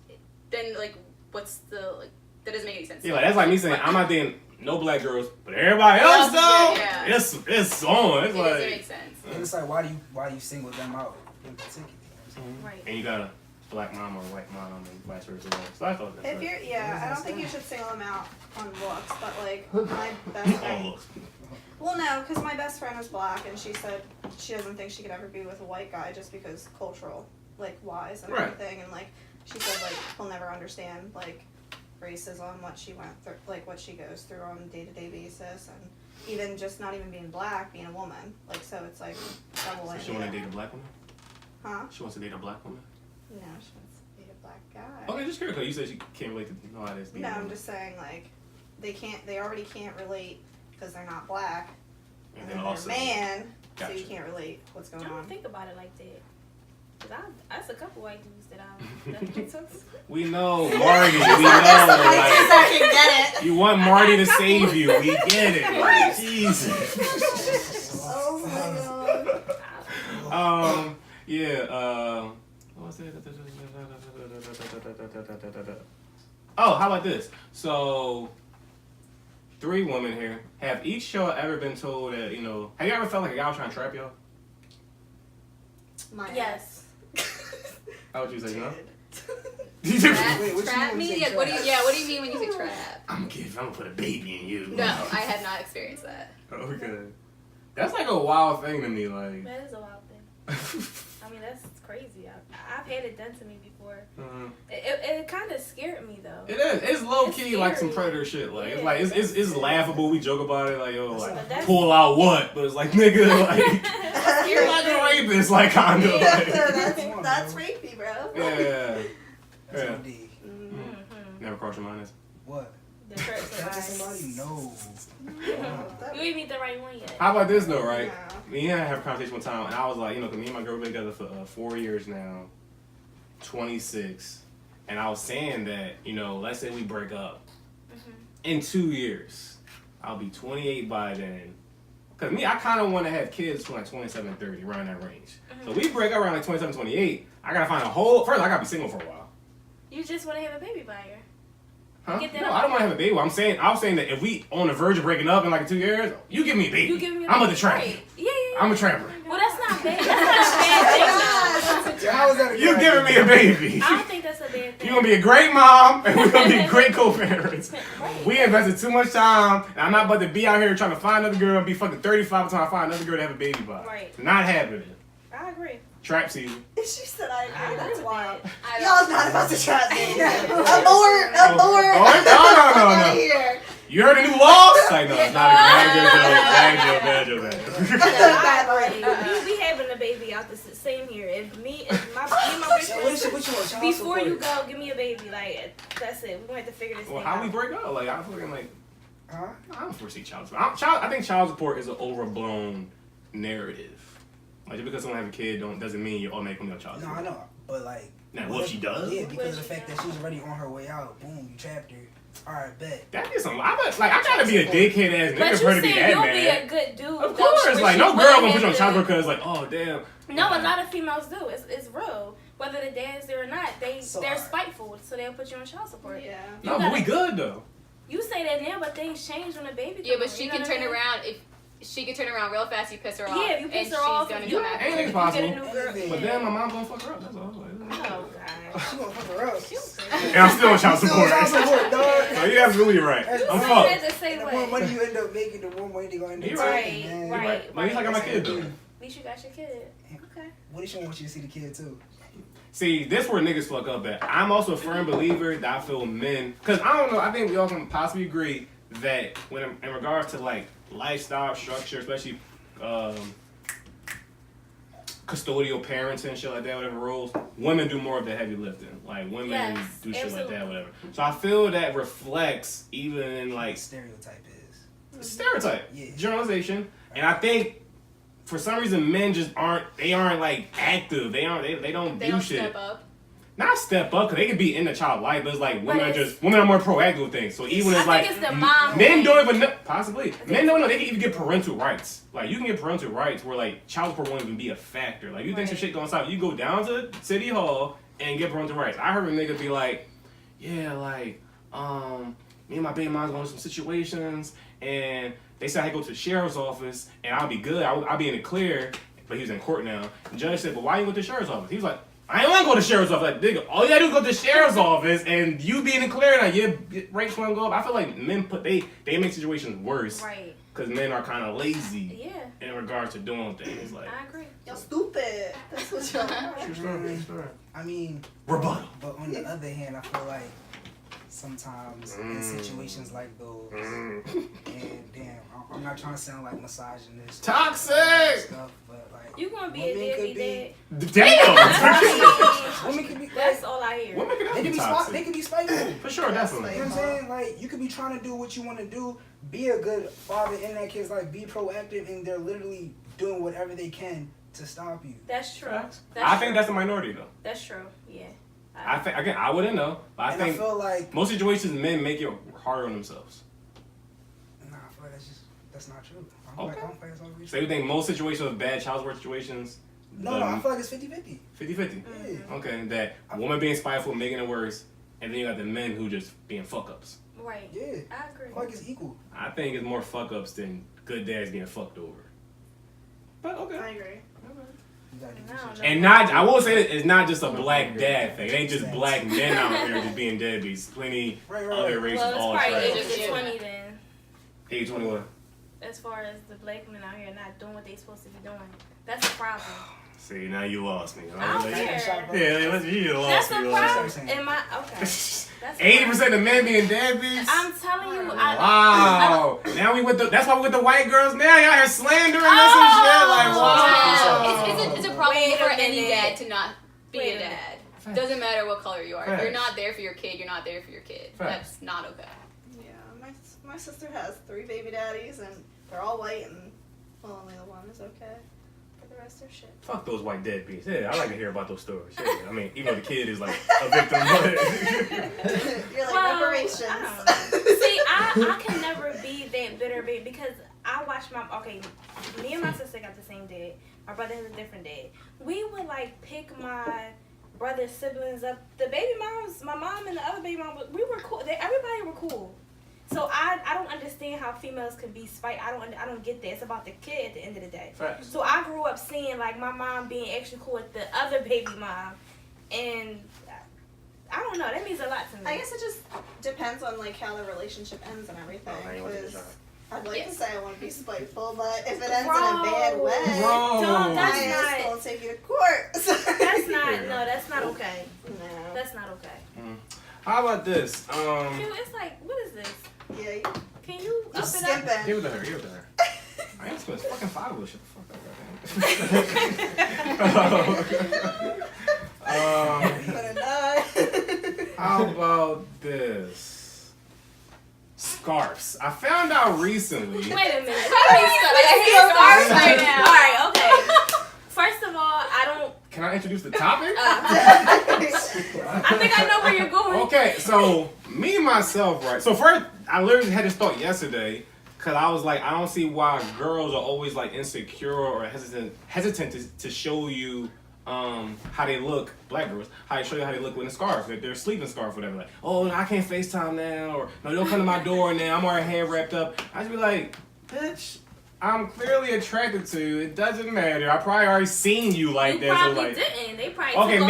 Then, like, what's the like? That doesn't make any sense.
Yeah, like, that's like me saying I'm not dating no black girls, but everybody else though,
yeah.
it's on. It's
It
like
doesn't make sense.
And it's like, why do you single them out in particular?
Right.
And you got a black mom or a white mom and vice versa. So I thought that's
If you're, I don't think you should single them out on looks, but like my best
all
friend.
looks.
Well, no, because my best friend was black, and she said she doesn't think she could ever be with a white guy just because cultural, like, wise and
Right.
everything, and like she said, like, he'll never understand like racism, what she went through, like what she goes through on a day-to-day basis, and even just not even being black, being a woman, like, so it's like double.
So she want to date a black woman?
Huh?
She wants to date a black woman?
No, she wants to date a black guy.
Okay, just curious, because you said she can't relate to no how this.
No, I'm just saying, like, they already can't relate because they're not black, and then they're a man, so you can't relate what's
I
going
don't
on.
think about it like that. Cause that's a couple white dudes that I
We know, Marty. We know.
I can get it.
You want Marty to save you. We get it. Like, Jesus.
Oh my god.
Yeah, what was it? Oh, how about this? So, 3 women here. Have each y'all ever been told that, you know, have you ever felt like a guy was trying to trap y'all?
Yes.
How would you say, no?
Trap me? Yeah, what do you mean when you say trap?
I'm gonna put a baby in you.
No, I have not experienced that.
Okay. That's like a wild thing to me, like.
That is a wild thing. I mean, that's crazy. I've had it done to me before. It kind of scared me though.
It is. It's low
It's
key like some
scary.
predator shit. Like,
Yeah,
it's laughable. We joke about it, like, yo, like,
that's-
pull out what? But it's like, nigga, like, you're like a rapist, like, kind of. Like.
That's rapey, bro.
Yeah.
That's
Yeah.
OD.
Mm-hmm.
Never crossed your mind. Is
What?
The church
That to somebody? No.
You ain't meet the right one yet.
How about this though, right?
Yeah.
Me and I have a conversation one time, and I was like, you know, 'cause me and my girl been together for 4 years now, 26, and I was saying that, you know, let's say we break up in 2 years, I'll be 28 by then. Cause me, I kind of want to have kids from like 27, 30, around that range. So we break up around like 27, 28. I gotta find first I gotta be single for a while.
You just want to have a baby by her.
Huh?
Get that
No,
out
I don't want to
there.
have a baby. I was saying that if we on the verge of breaking up in like 2 years, you give me a baby.
You give me a
I'm
baby.
a trapper.
Right. Yeah.
I'm a trapper.
Well, that's not bad. That's not a bad thing.
How is that?
You giving me a baby?
I don't think that's a bad thing.
You're gonna be a great mom, and we're gonna be great co-parents.
Right.
We invested too much time, and I'm not about to be out here trying to find another girl and be fucking 35 until I find another girl to have a baby by.
Right.
Not happening.
I agree.
Trap season.
She said I agree. That's wild.
I don't-
Y'all's not about to trap me. Abort!
Oh, no.
Out of here.
You heard the new laws? Like, no, it's not a bad joke.
Bad we having a baby out the same here. If me and my boyfriend,
What you want? Child
before
support?
you go, give me a baby. Like, that's it. We're going to have to figure this
Well,
thing
how
out.
we break up? Like, I fucking like,
Huh?
I don't foresee child support. I think child support is an overblown narrative. Like, just because someone have a kid doesn't mean you're automatically on child
No,
support.
I know, but like.
Now, what if she does?
Yeah, because of the fact that she was already on her way out. Boom, you trapped her. All right, bet.
That is some. I try to be a dickhead ass
But
nigga
you
for her to be
saying
that
you'll
mad.
be a good dude.
Of course, like no girl gonna put you on child support because like, oh damn.
No, a lot of females do. It's real. Whether the dad's there or not, they're spiteful, so they'll put you on child support.
Yeah.
No, but we good though.
You say that now, but things change when a baby comes.
Yeah, but she
you know
can
what
turn
I mean?
around if she can turn around real fast. You piss her off.
Yeah, if you piss
and
her off,
she's gonna
you
come after
Anything's
you.
possible.
Get a new girl.
But then my mom gonna fuck her up. That's all.
Oh God.
She gonna fuck her up.
And I'm still on child
Still
support.
child support, dog.
No, you're absolutely right.
That's
I'm
Say
fucked.
that the same
The
way.
more money you end up making, the more money they gonna end up
You
taking,
right,
man.
right.
But at least I got my kid though.
At least you got your kid. Okay.
What if she want you to see the kid too?
See, this where niggas fuck up at. I'm also a firm believer that I feel men, because I don't know, I think we all can possibly agree that when in regards to like lifestyle structure, especially custodial parents and shit like that, whatever roles, women do more of the heavy lifting. Like women
Yes,
do shit
absolutely.
like that, whatever. So I feel that reflects even in like
Stereotype is.
stereotype,
Yeah.
generalization, and I think for some reason men just aren't like active. They don't
They
do
don't
shit.
step up.
Not step up, because they could be in the child life, but it's like women
But
women are more proactive with things. So even
I
it's like
think it's the mom.
men don't even know, possibly men don't know they can even get parental rights. Like you can get parental rights where like child support won't even be a factor. Like you think some
Right.
shit going south, you go down to City Hall and get parental rights. I heard a nigga be like, yeah, like me and my baby mom's going through some situations and they said I go to the sheriff's office and I'll be good. I'll be in the clear. But he was in court now. The judge said, but why you go to the sheriff's office? He was like, I don't want to go to the sheriff's office. Like, nigga, all you gotta do is go to the sheriff's office and you be in the clear and like, your rates won't go up. I feel like men they make situations worse
Right.
because men are kind of lazy
Yeah.
in regards to doing things. Like,
I agree.
Y'all stupid. That's what y'all are.
sure.
I mean,
Rebuttal.
but on the other hand, I feel like sometimes in situations like those, and damn, I'm not trying to sound like misogynist, or
Toxic!
stuff, but like
You gonna be a
women could
deadbeat
be,
dad?
Damn!
women could be,
That's all I hear.
Women can
they
be
could be
toxic.
they could be spiteful.
For sure, definitely.
You know what I'm saying? Like, you could be trying to do what you want to do, be a good father in that kid's life, be proactive, and they're literally doing whatever they can to stop you.
That's true.
Facts.
That's
I
true.
think that's the minority though.
That's true. Yeah.
I think again, I wouldn't know, but I
And
think
I feel like,
most situations men make it harder on themselves.
nah, I feel like that's not true. I
Okay.
don't think that's all
So you think most situations with bad child support situations,
No, I feel like it's 50-50.
50-50?
Yeah.
Okay, that woman being spiteful, making it worse, and then you got the men who just being fuck ups.
Right.
Yeah.
I
I
agree.
feel like it's equal.
I think it's more fuck ups than good dads being fucked over. But okay.
I agree.
You gotta do
No,
some shit.
no.
And not, I will say that it's not just a black dad thing. It ain't just black men out here just being deadbeats. Plenty
Right.
other races
Well,
all
it's probably
trash.
80-20 then.
80-21.
As far as the black men out here not doing what they supposed to be doing. That's a problem.
See, now you lost me.
I don't
Like,
care.
yeah, you
That's
lost
the
me.
problem. Am I okay? That's the
80% of men being deadbeats?
I'm telling you,
Wow. Now we with the, that's why we with the white girls now. Y'all here slandering us and shit. Like, wow.
It's a problem
Wait a
for any
minute.
dad to not be
Wait
a
a minute.
dad. Doesn't matter what color you are. If you're
Facts.
not there for your kid, you're not there for your kid.
Facts.
That's not okay.
Yeah, my sister has 3 baby daddies, and they're all white, and well, only the one is okay. But the rest are shit.
Fuck those white deadbeats. Yeah, I like to hear about those stories. Yeah, I mean, even though the kid is like a victim, but
You're like
Well,
reparations.
I don't know. See, I can never be that bitter baby because I watch me and my sister got the same dad. My brother has a different dad. We would like pick my brother's siblings up. The baby moms, my mom and the other baby mom, we were cool. Everybody were cool. So I don't understand how females can be spite. I don't get that. It's about the kid at the end of the day.
Facts.
So I grew up seeing like my mom being extra cool with the other baby mom, and I don't know. That means a lot to me.
I guess it just depends on like how the relationship ends and everything. I'd like to say I want to be spiteful, but if it ends in a bad way, I'll take you to court.
That's not okay.
No.
That's not okay.
How about this?
It's like, what is this?
Yeah.
Can you up
Just
it up?
skip it.
Give it to her. I ain't supposed to fucking follow this shit. How about this? Scarves. I found out recently.
Wait a minute. Scarves right now. All right, okay. First of all, I don't.
Can I introduce the topic?
I think I know where you're going.
Okay, so me myself, right? So first, I literally had this thought yesterday because I was like, I don't see why girls are always like insecure or hesitant to show you how they look. Black girls, how they show you how they look with a scarf, if they're sleeping scarf, whatever. Like, oh, I can't FaceTime now, or no, don't come to my door now. I'm already hair wrapped up. I just be like, bitch. I'm clearly attracted to you. It doesn't matter. I probably already seen you like that.
You probably
so like,
didn't. They probably
okay,
took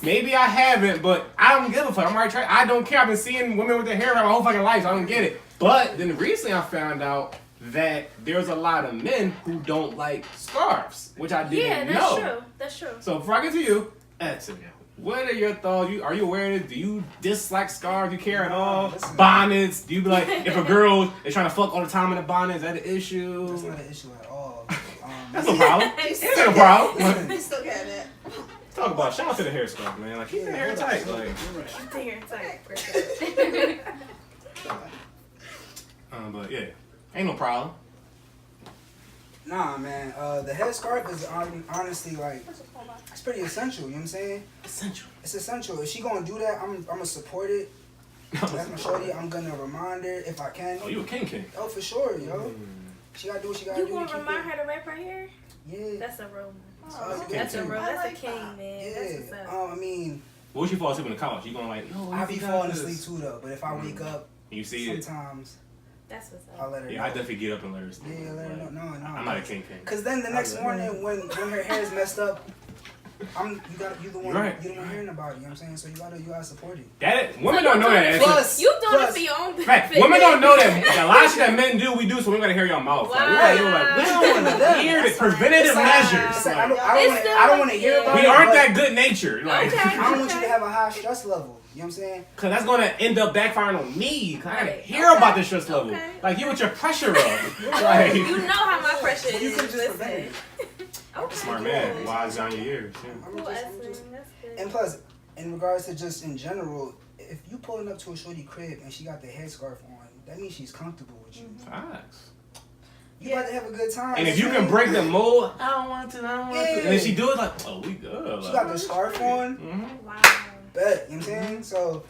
maybe I haven't, but I don't give a fuck. I'm already attracted. I don't care. I've been seeing women with their hair around my whole fucking life, so I don't get it. But then recently I found out that there's a lot of men who don't like scarves, which I didn't know.
Yeah, that's true.
So before I get to you, Edson, what are your thoughts? Are you aware of it? Do you dislike scarves? Do you care at all? Bonnets? Do you be like, if a girl is trying to fuck all the time in a bonnet, is that an issue?
That's not an issue at all.
That's no problem. It's no problem.
I still get it.
Talk about shout out to the hair scarf, man. Like keep the hair tight. Like
Keep the hair tight.
but yeah, ain't no problem.
Nah, man. The headscarf is honestly like it's pretty essential. You know what I'm saying?
Essential.
It's essential. If she gonna do that, I'm gonna support it. That's my shorty. I'm gonna remind her if I can.
Oh, you a king.
Oh, for sure, yo. She gotta do what she gotta do.
You gonna remind her to wrap her hair?
Yeah.
That's a real one.
Oh,
That's a real. That's
like
a king,
that.
man.
Yeah.
That's what's up.
I mean,
What would you fall asleep on the couch? You gonna like? Yo,
I be falling asleep too though. But if I wake up,
you see it.
sometimes
That's what's
I'll
up.
let her know.
Yeah, I definitely get up and let her sleep.
Yeah, let her know. No.
I'm not a king.
Cause then the next morning when her hair is messed up, you the one hearing about it. You know what I'm saying? So you gotta support it.
Women don't know that.
Plus,
You doing it for your own benefit.
Right. Women don't know that a lot of shit that men do, we do, so we gotta hear your mouth.
Wow.
Like, we don't want to hear the preventative measures.
It's like,
Like,
I don't want to hear about it.
we aren't
but
that good natured. Like,
Okay.
I don't want you to have a high stress level. You know what I'm saying?
Cause that's gonna end up backfiring on me. Cause I gotta
Right.
hear about the stress level.
Okay.
Like you with your pressure up. Like,
You know how my pressure is.
You could just
Listen.
prevent it.
Okay.
smart man, wise down your years. Yeah.
Cool, Edson. That's good.
And plus, in regards to just in general, if you pulling up to a shorty crib and she got the headscarf on, that means she's comfortable with you.
Facts.
You about to have a bet time.
And if you can break the mold, I don't want to. And then she do it like, oh, we good.
She
Like,
got the scarf on,
mm-hmm.
Wow.
bet. You know what I'm saying? So,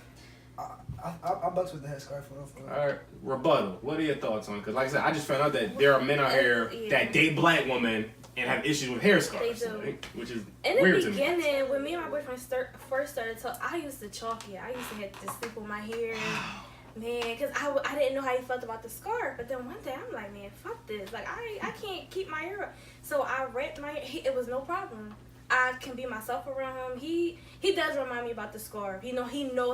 I bucks with the headscarf for real.
All right, rebuttal. What are your thoughts on it? Because like I said, I just found out that there are men out here that date black women and have issues with hair scarves,
They do.
like, which is
In
weird
the
to me.
beginning, when me and my boyfriend first started talking, I used to chalk it. I used to have to sleep with my hair. Man, because I didn't know how he felt about the scarf. But then one day, I'm like, man, fuck this. Like, I can't keep my hair up. So I wrapped my hair. It was no problem. I can be myself around him. He does remind me about the scarf. He know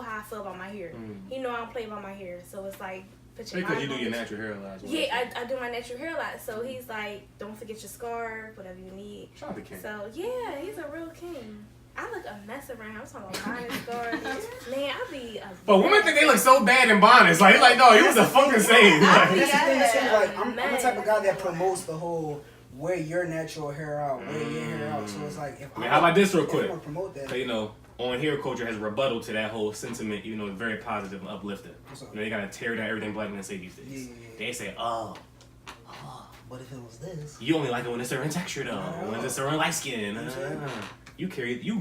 how I feel about my hair. He know I don't play about my hair. So it's like, put your
Because you
mind
do
on
your
it.
natural hair a lot.
Yeah, I do my natural hair a lot. So he's like, don't forget your scarf, whatever you need.
Shout out to King.
So yeah, he's a real king. I look a mess around. I'm talking about buying scarves. Man, I be a
But women think they look so bad in bonnets. Like, they're like, no, he was a fucking save.
I
Like,
be-
That's the thing too. Like, I'm
Man.
the type of guy that promotes the whole wear your natural hair out, wear your hair out. So it's like, if
I mean, how about this real
if
quick?
I'm gonna promote that.
So, you know, on hair culture has a rebuttal to that whole sentiment, even though it's very positive and uplifting.
What's up?
You know, they gotta tear down everything black men say these days.
Yeah.
They say, oh,
What if it was this?
you only like it when it's certain texture though, when it's certain light skin. You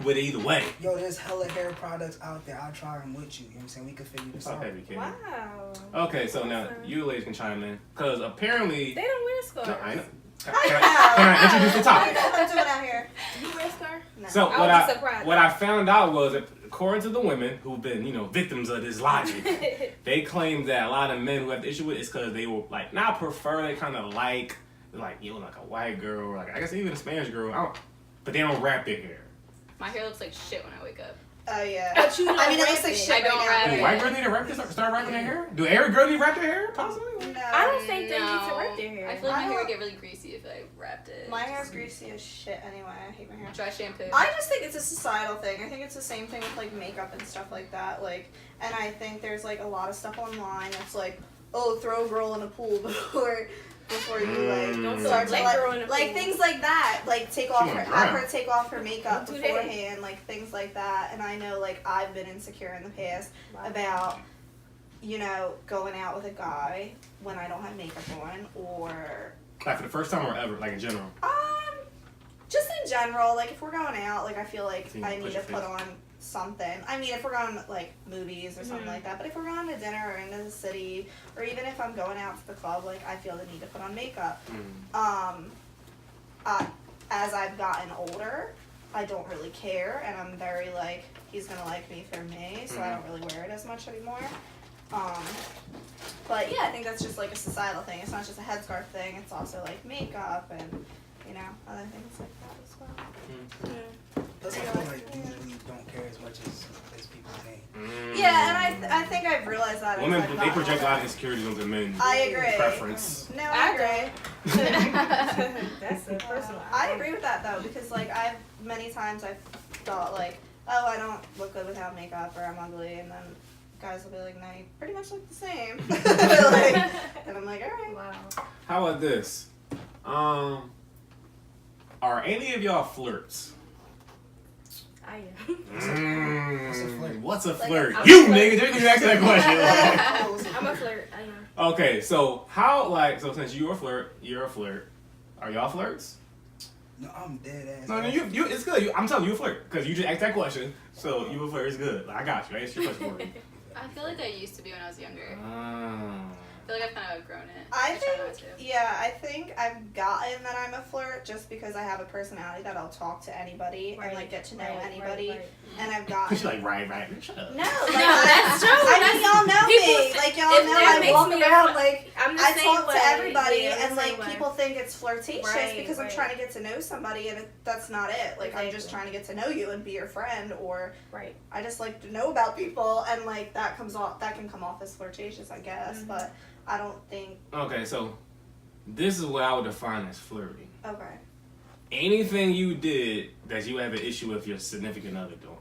with it either way.
Yo, there's hella hair products out there. I'll try them with you. You know what I'm saying? We can figure this out.
Okay, we can.
Wow.
Okay, so now you ladies can chime in. Because apparently.
They don't wear scarves.
No, I know. Can I introduce the topic?
I'm doing out here.
You wear a scarf?
No.
So
I would be surprised.
what I found out was that according to the women who've been, victims of this logic, they claim that a lot of men who have the issue with it is because they will, like, not prefer, they kind of like a white girl, or, like, I guess even a Spanish girl, but they don't wrap their hair.
My hair looks like shit when I wake up.
Oh, yeah.
But you don't
I mean, it looks like shit
I don't
right
wrap
now.
Do white girls need to wrap start wrapping their hair? Do every girl need to wrap their hair, possibly?
No.
I don't think they need to wrap their hair.
I feel like my hair would get really greasy if I wrapped it.
My hair's greasy as shit anyway. I hate my hair.
Dry shampoo.
I just think it's a societal thing. I think it's the same thing with like makeup and stuff like that. Like, and I think there's like a lot of stuff online that's like, oh, throw a girl in a pool before you like
Don't
start to
girl in a
like
pool.
things like that. Like take off her, have her take off her makeup
Don't do
beforehand, like things like that. And I know like I've been insecure in the past about going out with a guy when I don't have makeup on, or
Like for the first time or ever, like in general?
just in general, like if we're going out, like I feel like
So you
I
push
need to
your
put
face.
on something. I mean, if we're going like movies or something like that, but if we're going to dinner or into the city, or even if I'm going out to the club, like I feel the need to put on makeup. As I've gotten older, I don't really care, and I'm very like, he's gonna like me for me, so I don't really wear it as much anymore. But yeah, I think that's just like a societal thing. It's not just a headscarf thing. It's also like makeup and other things like that as well.
Plus, I feel like usually don't care as much as people think.
Yeah, and I think I've realized that.
Women,
as I've
they
gotten
project a lot of
older.
insecurities onto men.
I agree.
Preference.
No, I agree.
That's a personal.
I agree with that though, because like many times I've thought like, oh, I don't look good without makeup, or I'm ugly, and then guys will be like, no, you pretty much look the same. And I'm like, all right.
Wow.
How about this? Are any of y'all flirts?
I am.
What's a flirt?
What's a
Like,
flirt?
I'm
You
a flirt.
nigga, didn't even ask that question.
I'm a flirt. I am.
Okay, so so since you're a flirt, are y'all flirts?
No, I'm dead ass.
No, you it's good. I'm telling you a flirt because you just asked that question, so you a flirt is good. Like, I got you. I asked your question for you.
I feel like I used to be when I was younger. I feel like I've kind of outgrown it.
I
try not to.
think I've gotten that I'm a flirt just because I have a personality that I'll talk to anybody and like get to know anybody, and I've gotten.
She's like, right, shut up.
No, like,
that's true.
I mean, y'all know me. Like, y'all
if
know
that
I
makes
walk
me
around like
I'm the
I
same
talk
way.
to everybody,
Yeah, I'm
and
the same
like
way.
people think it's flirtatious
Right,
because I'm
right.
trying to get to know somebody, and that's not it. Like, I'm just trying to get to know you and be your friend, or
Right.
I just like to know about people, and like that can come off as flirtatious, I guess, but I don't think.
Okay, so this is what I would define as flirting.
Okay.
Anything you did that you have an issue with your significant other doing.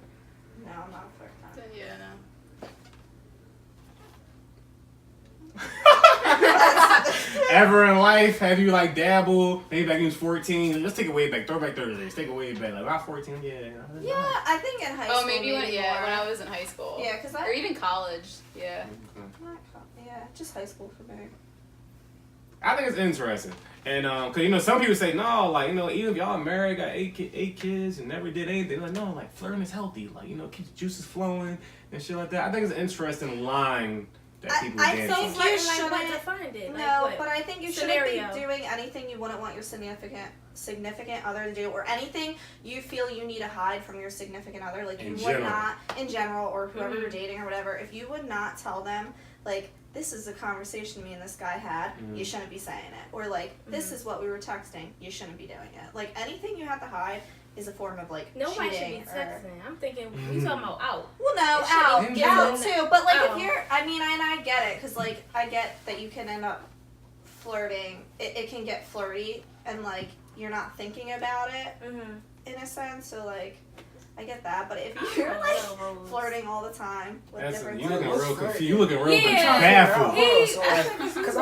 No, I'm not a flirt.
So, yeah, no.
Ever in life have you like dabbled? Maybe back when you was 14. Let's take it way back. Throwback Thursdays. Take it way back. Like, I'm 14. Yeah.
Yeah, I think in high school.
Oh, maybe when
more.
I was in high school.
Yeah, because
Or even college. Yeah.
Yeah, just high school for me.
I think it's interesting, and cause some people say no, like even if y'all married, got eight kids, and never did anything, like no, like flirting is healthy, like keeps the juices flowing and shit like that. I think it's an interesting line that people
I
dance
think
on.
you
Like, what
shouldn't.
defined it? Like,
No,
what?
but I think you
Scenario.
shouldn't be doing anything you wouldn't want your significant other to do, or anything you feel you need to hide from your significant other. Like you would not, in general, or whoever you're dating or whatever, if you would not tell them, like, this is a conversation me and this guy had, you shouldn't be saying it. Or like, this is what we were texting, you shouldn't be doing it. Like, anything you have to hide is a form of like
Nobody should
cheating.
be texting. I'm thinking we talking about out.
Well, no,
It should
out
be
out
given-
too. But like,
Oh.
if you're, I mean, and I get it, because like, I get that you can end up flirting. It can get flirty, and like, you're not thinking about it in a sense. So like, I get that. But if you're like flirting all the time with different
You looking real
What's
confused. You looking real
Yeah.
baffled.
Because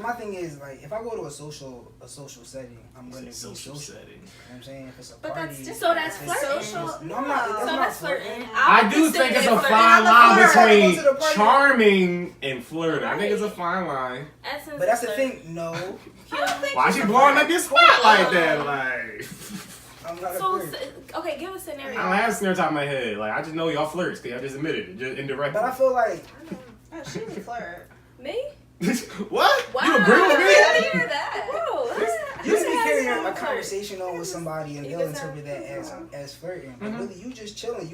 my thing is like, if I go to a social setting, I'm gonna be social.
setting.
You know what I'm saying? If it's a
But
party,
that's just
So that's
if it's
flirting.
social. No, I'm not.
So
That's
So
not
that's
flirting.
flirting.
I do think it's a
flirting.
fine
I'm
line
not flirting.
between
Go to the party.
charming and flirting. I think it's a fine line.
Essence
But that's the
is
thing. No,
I don't think
Why she blowing up your spot like that? Like,
I'm not a
So,
flirt.
okay, give a scenario.
I don't have a snare top of my head. Like, I just know y'all flirts because y'all just admitted it, just indirectly.
But I feel like
Oh, she's a flirt.
Me?
What?
Wow.
You agree with
How
me?
do you hear that?
Bro,
you can be carrying a
flirt.
conversation on with somebody and
You
they'll
can
interpret that
sound-
as flirting. But really, you just chilling.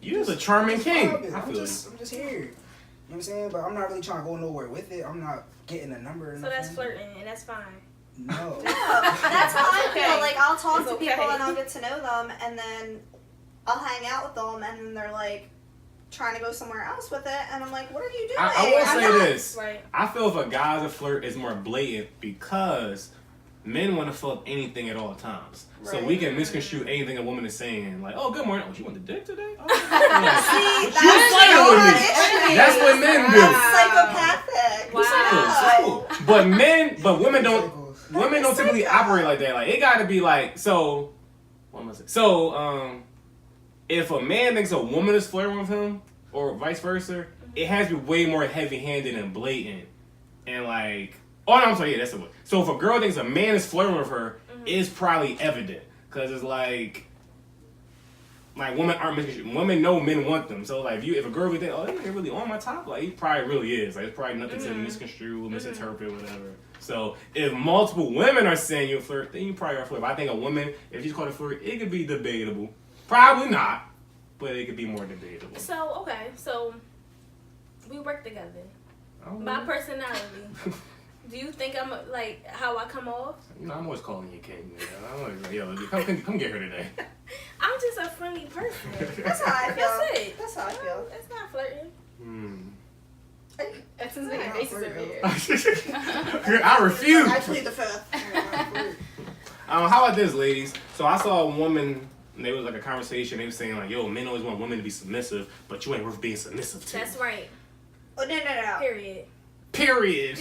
You was a charming king.
I'm just here. You know what I'm saying? But I'm not really trying to go nowhere with it. I'm not getting a number.
So that's flirting, and that's fine.
No.
That's how I
Okay.
feel. Like, I'll talk
It's
to
okay.
people and I'll get to know them, and then I'll hang out with them, and then they're like trying to go somewhere else with it, and I'm like, what are you doing?
I will say this.
Right.
I feel if a guy's a flirt is more blatant because men want to fuck anything at all times. So we can misconstrue anything a woman is saying. Like, oh, good morning. Oh, you want the dick today? Oh,
See,
that's what men do.
Psychopathic.
Wow.
Cool. But women don't typically operate like that. Like, it got to be like, so, what am I saying? So, if a man thinks a woman is flirting with him, or vice versa, it has to be way more heavy-handed and blatant. And like, oh no, I'm sorry, yeah, that's the one. So if a girl thinks a man is flirting with her, it's probably evident. Because it's like women know men want them. So like, if a girl would think, oh, they're really on my top, like, he probably really is. Like, it's probably nothing to misconstrue, misinterpret, whatever. So if multiple women are saying you're a flirt, then you probably are a flirt. But I think a woman, if she's called a flirt, it could be debatable. Probably not, but it could be more debatable.
So we work together.
Oh.
My personality. Do you think I'm like how I come off?
You know, I'm always calling you king. I'm always like, yo, come get her today.
I'm just a friendly person.
That's how I feel.
That's it.
That's how I feel.
It's not flirting.
Edson's making faces over here.
I refuse.
I plead the fifth.
How about this, ladies? So I saw a woman. And there was like a conversation. They were saying like, "Yo, men always want women to be submissive, but you ain't worth being submissive to."
That's right.
Oh no.
Period.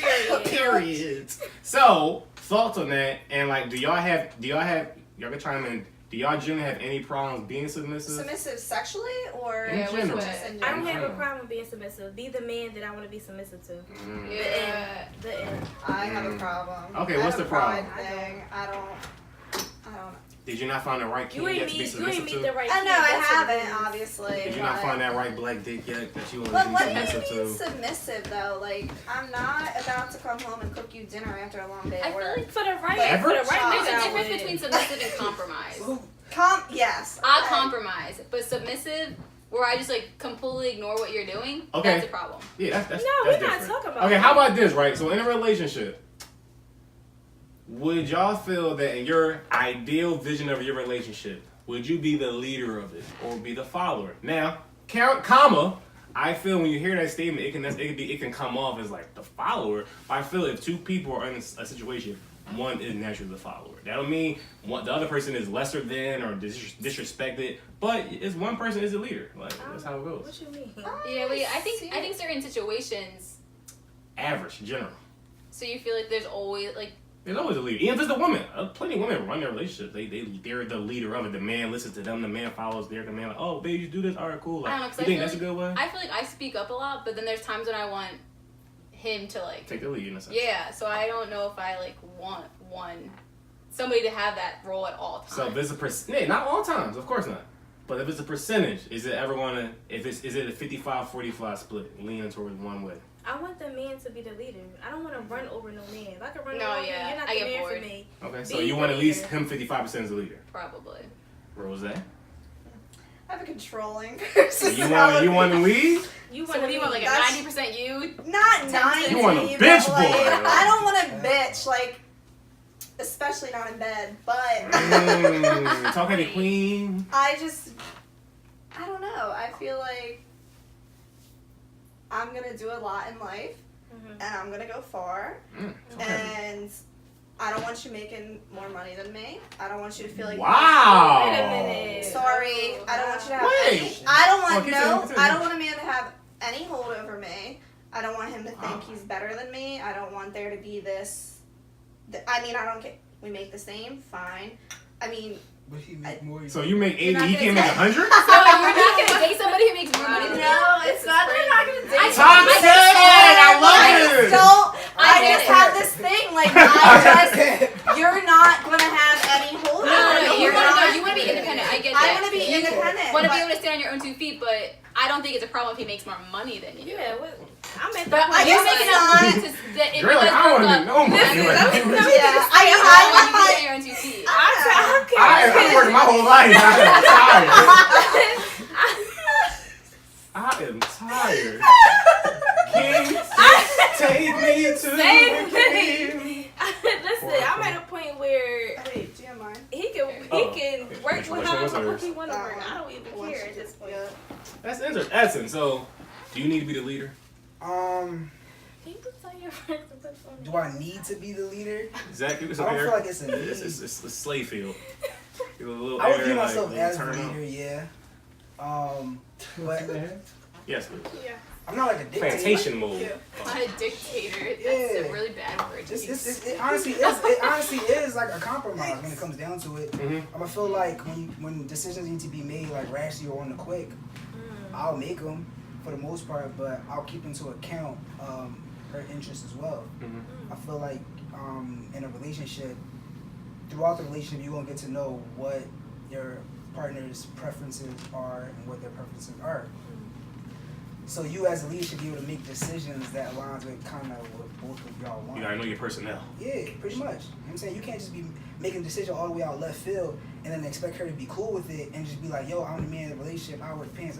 So thoughts on that? And like, do y'all can chime in? Do y'all generally have any problems being submissive?
Submissive sexually or
In general.
just in
I
general?
don't have a problem being submissive. Be the man that I want to be submissive to.
Yeah.
The end.
I have a problem.
Okay, what's the problem?
Thing. I don't know.
Did you not find the right king yet to be submissive to?
the right
I know
king.
I
That's what it
haven't,
is.
obviously.
Did you not find that right black dick yet that you want
But
to be
what do
submissive
you mean
to?
submissive though? Like, I'm not about to come home and cook you dinner after a long day
I
at
feel
work.
like
For the right,
Ever?
for the right
there's a
nigga, I
difference
would.
between submissive and compromise.
Yes.
I'll compromise, but submissive, where I just like completely ignore what you're doing,
Okay.
that's a problem.
Yeah, that's
No, we're not
different.
talking about
Okay,
that.
how about this, right? So in a relationship, would y'all feel that in your ideal vision of your relationship, would you be the leader of it or be the follower? Now, comma, I feel when you hear that statement, it can come off as like the follower. I feel if two people are in a situation, one is naturally the follower. That don't mean the other person is lesser than or disrespected, but it's one person is the leader. Like, that's how it goes.
What you mean?
Yeah, but I think certain situations,
Average, general.
so you feel like there's always like,
There's always a leader. Even if it's the woman. Plenty of women run their relationship. They're the leader of it. The man listens to them. The man follows their command. Like, oh, baby, you do this? All right, cool. Like,
I don't know, 'cause
you
I
think
feel
that's a
like-
good way?
I feel like I speak up a lot, but then there's times when I want him to like,
Take the lead in a sense.
yeah, so I don't know if I like want somebody to have that role at all times.
So if it's a percentage, not all times, of course not. But if it's a percentage, is it ever going to, is it a 55-45 split, leaning towards one way?
I want the man to be the leader. I don't want to run over no man. If I can run
No,
over you,
yeah,
you're not
I
the
get
man
bored.
for me.
Okay, so
Be
you
the
want at least
leader.
him 55% as a leader.
Probably.
Rose?
I have a controlling personality.
You want to lead?
You
So
want
what do you want, like a
That's-
90% you?
Not 90.
You want a
but,
bitch
like,
boy.
I don't want a bitch, like, especially not in bed, but
Talk heavy queen.
I don't know. I feel like I'm gonna do a lot in life, and I'm gonna go far, and I don't want you making more money than me. I don't want you to feel like
Wow.
Wait a minute.
sorry. I don't want you to have
Wait.
any. I don't want
continue.
I don't want a man to have any hold over me. I don't want him to think he's better than me. I don't want there to be this. I mean, I don't care. We make the same, fine. I mean,
But he make more.
So you make 80,
not
he
gonna
can't make
take-
100?
So you're not gonna date somebody who makes more money than you?
no, it's not. They're not gonna date.
Toxic! I love it!
I
get
just
it.
have this thing like you're not gonna have any hold over
No,
me.
you want to be independent. I get that.
I want to be independent.
Want to be
but-
able to stand on your own 2 feet, but I don't think it's a problem if he makes more money than you.
Yeah, I'm at
But
the
I
you
guess
make
it's
enough
not.
money to that if
Girl,
you
like,
guys
I
broke
wanna
up,
know more.
this is-
Like,
that's-
Yeah,
I
I
want you to
want
stand on your own 2 feet.
I worked my whole life. I'm tired. fire. King, take me to the king.
Listen, I'm at a point where
Wait, do you have mine?
he can work with however he want to work. I don't even care at this point.
That's interesting. Edson, so do you need to be the leader?
Can you tell your friends to put on
Do I need to be the leader?
Exactly.
I don't feel like it's a need.
It's a slave field. A little
I would
air,
view
like,
myself
little
as the
turn
leader,
up.
yeah. But
Yes, please.
Yeah.
I'm not like a dictator.
Plantation mode.
Not a dictator. That's
Yeah.
a really bad word.
It honestly is like a compromise when it comes down to it.
Mm-hmm.
I'm gonna feel like when decisions need to be made like rashly or on the quick, I'll make them for the most part, but I'll keep into account her interests as well.
Mm-hmm.
I feel like in a relationship, throughout the relationship, you're gonna get to know what your partner's preferences are and what their preferences are. So you as a leader should be able to make decisions that aligns with kind of what both of y'all want.
You gotta know your personnel.
Yeah, pretty much. You know what I'm saying? You can't just be making a decision all the way out left field and then expect her to be cool with it and just be like, yo, I'm the man of the relationship, I wear the pants.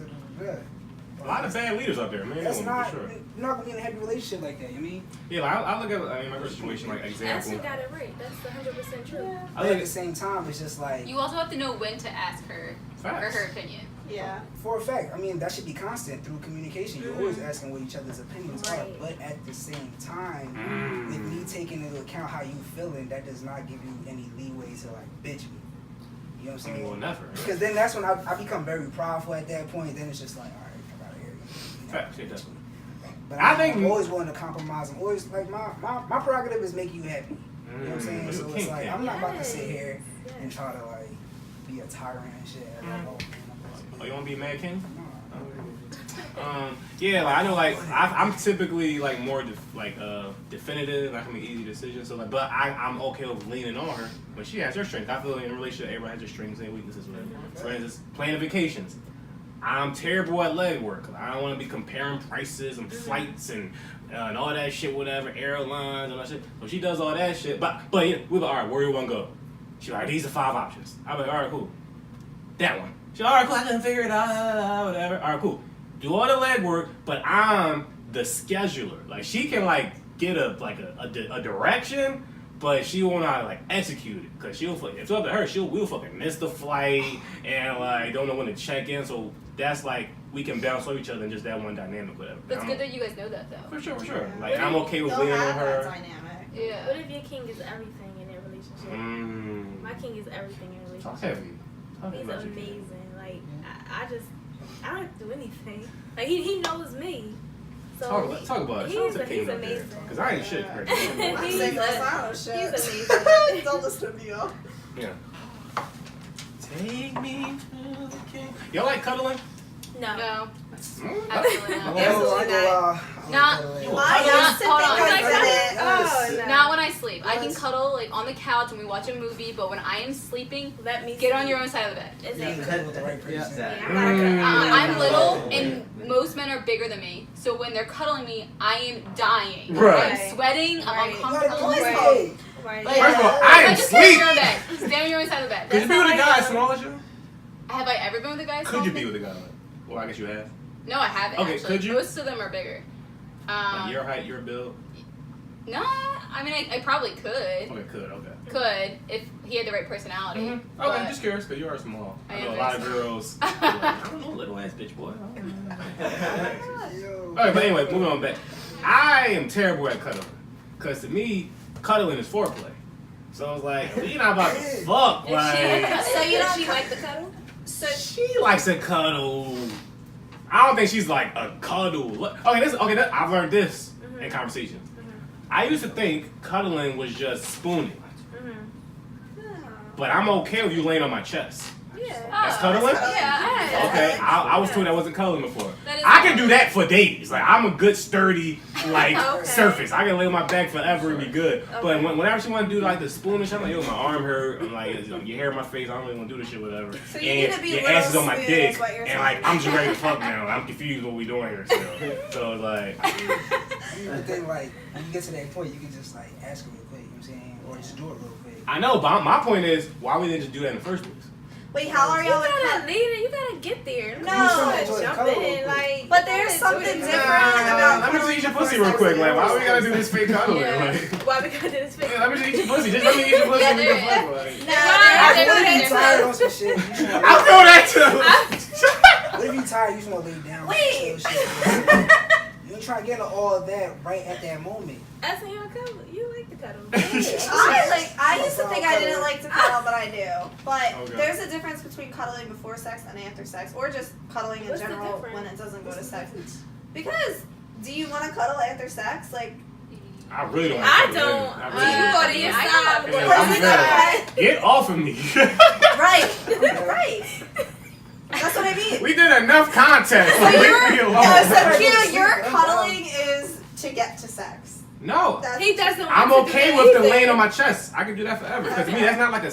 A lot of bad leaders out there, man.
That's not,
For sure.
you're not gonna be in a happy relationship like that, you mean?
Yeah, like, I look at my situation like example.
Edson got it right. That's 100% true.
Yeah.
I
But
look
at the same time, it's just like,
You also have to know when to ask her for
Facts.
her opinion.
Yeah.
for a fact, I mean, that should be constant through communication. You're always asking what each other's opinions are,
Right.
but at the same time, with me taking into account how you feeling, that does not give you any leeway to like bitch me. You know what I'm
I
saying?
mean, well, never.
Because then that's when I become very prideful at that point. Then it's just like, all right, come out of here. You know?
Facts, yeah, definitely.
But
I think
I'm always willing to compromise. I'm always like my prerogative is make you happy. You know what I'm saying?
But
So
you
it's
can't,
like I'm not about to sit here
Yes.
and try to like be a tyrant and shit. Like, oh, man, I'm about to
Oh,
be-
you wanna be a Mad King?
No.
Yeah, like I know, like I'm typically like more definitive. I can make easy decisions. So like, but I'm okay with leaning on her when she has her strengths. I feel like in a relationship, everybody has their strengths and weaknesses. Whatever. For instance, planning vacations. I'm terrible at leg work. I don't want to be comparing prices and flights and all that shit, whatever, airlines and all that shit. So she does all that shit. But yeah, we're like, all right, where do you want to go? She's like, these are 5 options. I'm like, all right, cool. That one. She's like, all right, cool. I can figure it out. Whatever. All right, cool. Do all the leg work, but I'm the scheduler. Like she can like get a direction, but she won't know how to like execute it. Cause if it's up to her, we'll fucking miss the flight and like don't know when to check in. So that's like we can bounce off each other in just that one dynamic, whatever.
That's good that you guys know that though.
For sure.
Yeah.
Like I'm okay with
They'll
leaning on
have that
her.
dynamic.
Yeah.
What if your king is everything in their relationship? My king is everything in a
Talk
relationship.
heavy. Talk
He's
about you.
amazing. Like I don't have to do anything. Like he knows me. So
Talk about it.
He's,
Shout out to
he's
King out there.
amazing.
Cause I ain't shit.
Yeah.
Right
I'm
He's
saying
a-
I don't shit.
he's amazing.
Don't listen to me, y'all.
Yeah. Take me to the king. Y'all like cuddling?
No.
No.
Mm,
Absolutely not.
Oh,
Absolutely not. Not-
I used to
hold
think
on.
I
Oh,
did it.
no.
Not when I sleep. I can cuddle like on the couch when we watch a movie, but when I am sleeping,
Let me
get on
sleep.
your own side of the bed.
You
Exactly.
can cuddle with the right person.
Yeah, I'm not gonna-
I'm little, and most men are bigger than me. So when they're cuddling me, I am dying.
Right.
I'm sweating. I'm
Right.
uncomfortable.
Like,
Like,
Right.
like,
First of all, I am
just stand on
sleep.
your own bed. Stand on your own side of the bed.
Could you be with a guy as small as you?
Have I ever been with a guy?
Could you be with a guy? Well, I guess you have.
No, I haven't.
Okay,
actually.
could you?
Most of them are bigger.
Like your height, your build.
No, I mean I probably could.
Okay, could. Okay.
Could if he had the right personality.
Okay,
but-
I'm just curious because you are small.
I
I
am
know a
very
lot of
small.
girls. Like, I don't know, little ass bitch boy.
Yo.
Alright, but anyway, moving on back. I am terrible at cuddling. Because to me, cuddling is foreplay. So I was like, we not about to fuck.
If
Like,
so you don't like the cuddle?
she likes to cuddle. I don't think she's like a cuddle. I've learned this in conversations. I used to think cuddling was just spooning. But I'm okay with you laying on my chest.
Yeah.
That's cuddling?
Yeah.
Okay, I was told that wasn't cuddling before.
That is
I can do that for days. Like I'm a good sturdy
Okay.
surface. I can lay on my back forever and be good. But
Okay.
whenever she want to do like the spoonish, I'm like, yo, my arm hurt. I'm like, your hair in my face. I don't really want to do this shit, whatever.
So you
and
need to be
your
little
ass is on my
smooth
dick,
is what you're
and like
saying.
I'm just ready to fuck now. I'm confused what we doing here still. So it's like,
You would think like when you get to that point, you can just like ask her real quick. You know what I'm saying, or just do it real quick.
I know, but my point is, why we didn't just do that in the first place?
Wait, how are y'all?
You gotta lead it. You gotta get there.
No.
You gotta jump in. Like,
but there's something different about.
Let me just eat your pussy real quick. Like, why we gotta do this fake cuddling? Like,
why we gotta do this fake?
Yeah, let me just eat your pussy. Just let me eat your pussy.
I feel tired on some shit.
I feel that too.
What if you tired? You just want to lay down.
Wait.
You ain't trying to get all that right at that moment.
Edson, you cuddle. You like to cuddle.
I used to think I didn't like to cuddle, but I do. But
Okay.
there's a difference between cuddling before sex and after sex, or just cuddling in
What's the
general
difference?
when it doesn't go to sex. Because do you want to cuddle after sex? Like,
I really don't.
I
want to
don't.
cuddle.
You
I
go to your side.
really don't. Get off of me.
right. That's what I mean.
We did enough contact.
So your cuddling is to get to sex.
No.
He doesn't want
I'm
to
okay
do
with the
anything.
laying on my chest. I can do that forever. Because to me, that's not like a.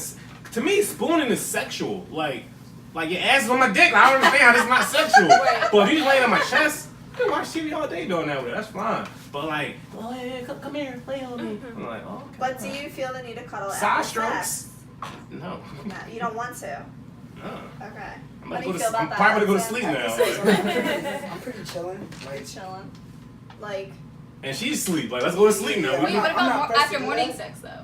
To me, spooning is sexual. Like your ass is on my dick. I don't understand how this is not sexual. But if you just laying on my chest, I can watch TV all day doing that with it. That's fine. But like, oh hey, come here, lay on me. I'm like, oh, okay.
But do you feel the need to cuddle
Side
after
strokes?
sex?
No.
No, you don't want to.
No.
Okay.
I'm
How
about
do you
to
feel
go to.
about
I'm
that?
probably gonna go to
Edson?
sleep now.
I'm pretty chilling. Like,
Chilling. Like,
And she's asleep. Like, let's go to sleep now.
Wait, what
I'm not
about after
pressing
morning
that.
sex though?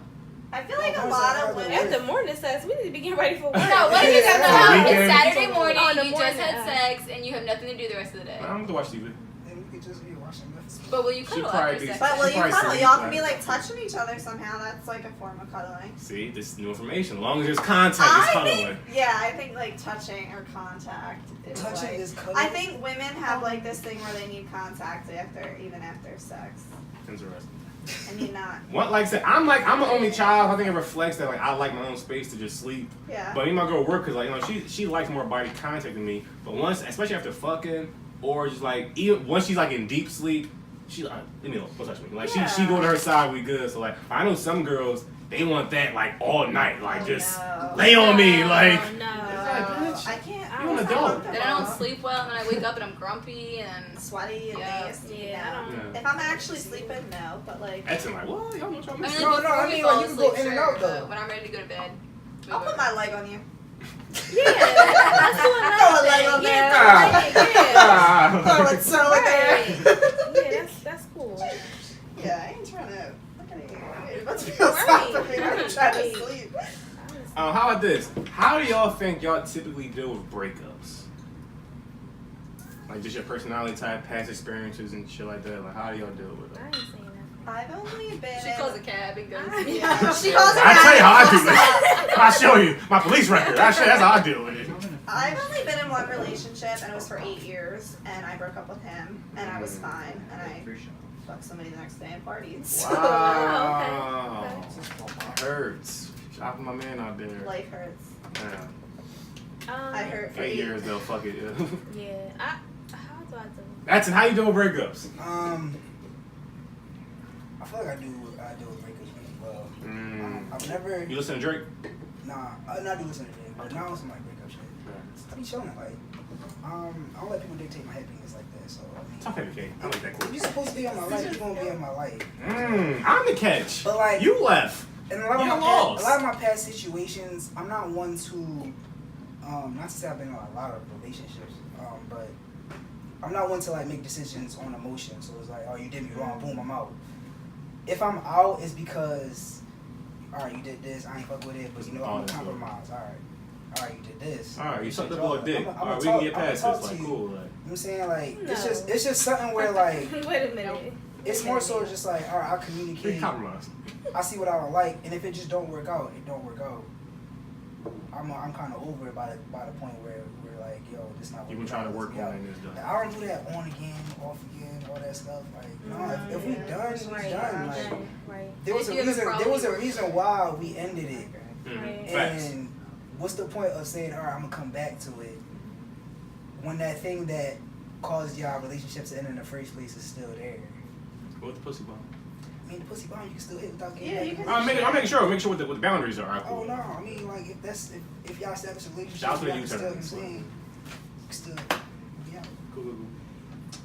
I feel like a
Of course
lot
I
of
have
women.
After morning sex, we need to be getting ready for work.
No, what if you
Yeah,
guys
that's
know
a
it's
weekend.
Saturday morning,
Oh, in the
you
morning,
just had sex, and you have nothing to do the rest of the day?
I'm gonna watch TV.
and we could just be watching this.
But will you
She
cuddle
probably
after
be-
sex?
But will you
Probably
cuddle?
sleep,
Y'all can
right.
be like touching each other somehow. That's like a form of cuddling.
See, this is new information. As long as there's contact, it's cuddling.
I think like touching or contact is
Touching
like.
is cuddling.
I think women have like this thing where they need contact even after sex.
Interesting.
I mean, not.
What, like I said, I'm an only child. I think it reflects that like I like my own space to just sleep.
Yeah.
But me and my girl work because like she likes more body contact than me. But once, especially after fucking, or just like even once she's like in deep sleep, she like leave me alone, don't touch me. Like she go to her side, we good. So like I know some girls they want that like all night, like just lay on me, like.
No.
I can't.
You an adult.
Then I don't sleep well, and then I wake up and I'm grumpy and
Sweaty and nasty.
Yeah, I don't.
Yeah.
If I'm actually sleeping, no. But like,
Edson like, well, y'all know what y'all
I mean,
missing.
No,
before
I
we
mean,
fall
like, you can go
asleep,
in and
sure,
out, though.
but when I'm ready to go to bed,
I'll put my leg on you.
Yeah, let's do a
Throw a leg on there.
Ah.
Throw it so there.
Yeah, that's cool.
Yeah, I ain't trying to. Look at you. You're about to be on top of me. I'm trying to sleep.
How about this? How do y'all think y'all typically deal with breakups? Like just your personality type, past experiences and shit like that. Like how do y'all deal with
I
it?
ain't saying nothing.
I've only been.
she calls a cab and goes.
Yeah, she calls it.
I tell you how I do it. I'll show you my police record. That's how I deal with it.
I've only been in one relationship, and it was for 8 years, and I broke up with him, and I was fine, and I fucked somebody the next day and partied. So
Wow. Hurts. Shout out to my man out there.
life hurts.
Yeah.
I hurt for
8
you.
years though. Fuck it. Yeah.
Yeah, how do I do?
That's how you doing breakups.
I feel like I deal with breakups pretty well. I've never.
You listen to Drake?
Nah, I do listen to Drake, but now it's some like breakup shit. I be chilling, like, I don't let people dictate my happiness like that, so I mean.
Talk heavy cake. I like that quote.
If you're supposed to be in my life, you're gonna be in my life.
I'm the catch.
But like,
You left.
in a lot of my past situations, I'm not one to, not to say I've been in a lot of relationships, but I'm not one to like make decisions on emotion. So it's like, oh, you did me wrong, boom, I'm out. If I'm out, it's because, all right, you did this, I ain't fuck with it, but you know, I'm gonna compromise. All right, you did this.
All right, you sucked up a little dick.
I'm
All right, we can get past this. Like,
you.
cool. Like,
You know what I'm saying? Like,
No.
it's just something where like,
Wait a minute.
it's more so just like, all right, I'll
we
communicate.
compromise.
I see what I don't like, and if it just don't work out, it don't work out. I'm kind of over it by the point where we're like, yo, this not.
You can try to work on it and it's done.
Like, I don't do that on again, off again, all that stuff. Like, no, if we done, it's done. Like,
Right.
there was a
If you have a
reason.
problem,
There was a
you work
reason why we ended it.
Facts.
And what's the point of saying, all right, I'm gonna come back to it, when that thing that caused y'all relationships to end in the first place is still there?
What the pussy bomb?
I mean, the pussy bomb you can still hit without getting
Yeah,
back
you
in
can-
the
I'm making sure what the boundaries are. Right,
Oh
cool.
no, I mean like if y'all establish a relationship,
Shout out to the
y'all can
U-turn.
still, you saying, you can still be out.
Cool.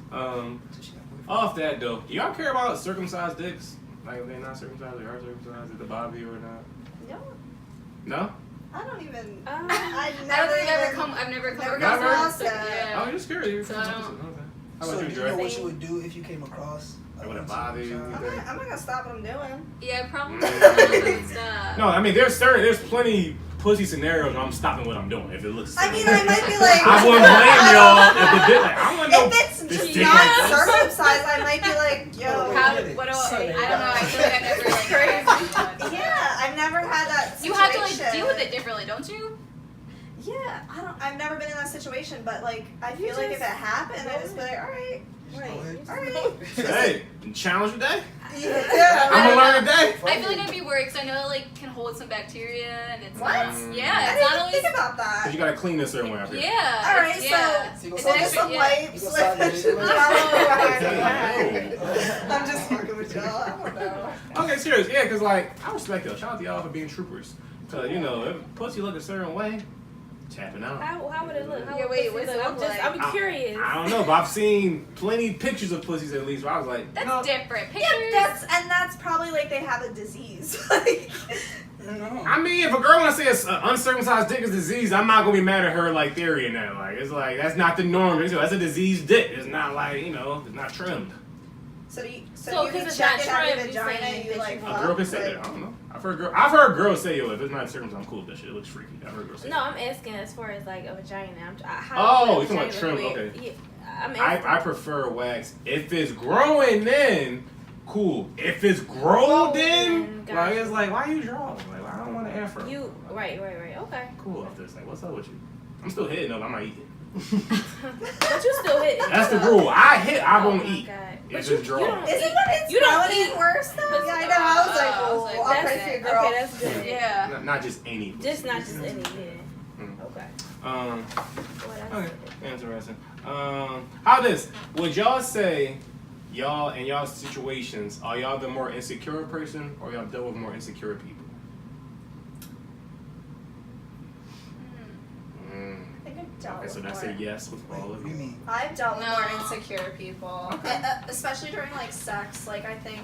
So she got a boyfriend.
Off that though, do y'all care about circumcised dicks? Like if they're not circumcised, they are circumcised, if they bother you or not?
No.
No?
I don't even.
I've never come across it. Yeah.
Oh, you're scared.
So I don't.
How
So
about
do
you,
you know
Dre?
what you would do if you came across?
It would bother you.
I'm not gonna stop what I'm doing.
Yeah, probably.
No, I mean there's plenty pussy scenarios where I'm stopping what I'm doing if it looks.
I mean, I might be like.
I wouldn't blame y'all if it did. Like, I want to know.
If it's
this
not
dick.
circumcised, I might be like, yo.
What do I don't know. I feel like I never like.
Yeah, I've never had that situation.
You have to like deal with it differently, don't you?
Yeah, I've never been in that situation, but like, I feel like if it happened, I'd just be like, all right.
Hey, challenge today.
Yeah.
I'm gonna learn today.
I feel like I'd be worried because I know it like can hold some bacteria and it's
What?
Yeah,
I
it's not
didn't
always.
think about that.
Cause you gotta clean this certain way up here.
Yeah.
All right,
yeah.
So
It's
We'll
an
get some
extra-
wipes.
Oh.
I'm just fucking with y'all. I don't know.
Okay, serious. Yeah, cause like I respect y'all. Shout out to y'all for being troopers. Cause you know, if pussy look a certain way, tapping out.
How would it look? How
Yeah,
would
wait,
pussy
what's it
look?
look like?
I'm curious.
I don't know, but I've seen plenty pictures of pussies at least where I was like,
That's
no.
different. Pictures.
Yeah, that's probably like they have a disease. Like,
I mean, if a girl wanna say an uncircumcised dick is disease, I'm not gonna be mad at her like theory in that. Like it's like that's not the norm. That's a diseased dick. It's not like it's not trimmed.
so you
So,
can
'cause it's
check
not
it out your
trimmed, you
vagina
saying
and you
that
like
you-
A girl can say that. I don't know. I've heard girls say, yo, if it's not circumcised, I'm cool with that shit. It looks freaky. I've heard girls say
No,
that.
I'm asking as far as like a vagina.
Oh, you're talking about trim, okay.
Yeah, I'm asking.
I prefer wax. If it's growing in, cool. If it's grown in,
Gotcha.
like it's like, why you drawing? Like I don't want to afro.
You right. Okay.
Cool after this. Like, what's up with you? I'm still hitting up. I'm not eating.
But you still hit.
That's the rule. I hit. I won't
my
eat.
God.
It's
But
just
you
draw.
don't
Isn't
eat-
that
you don't
getting
eat-
worse though?
Pussy-
Yeah, I know. I was like,
I was
oh,
like,
I'll
That's
pray for your
it.
girl.
Okay, that's good.
Yeah.
Not just any.
Just not just any. Yeah.
Mm.
Okay.
Um.
Well, that's
Okay.
it.
Interesting. How this? Would y'all say y'all in y'all situations are y'all the more insecure person or y'all deal with more insecure people?
I think I've dealt
Okay, so
with
that's
more.
a yes with all
What
of
do you
you.
mean?
I've dealt with
No.
more insecure people, especially during like sex. Like I think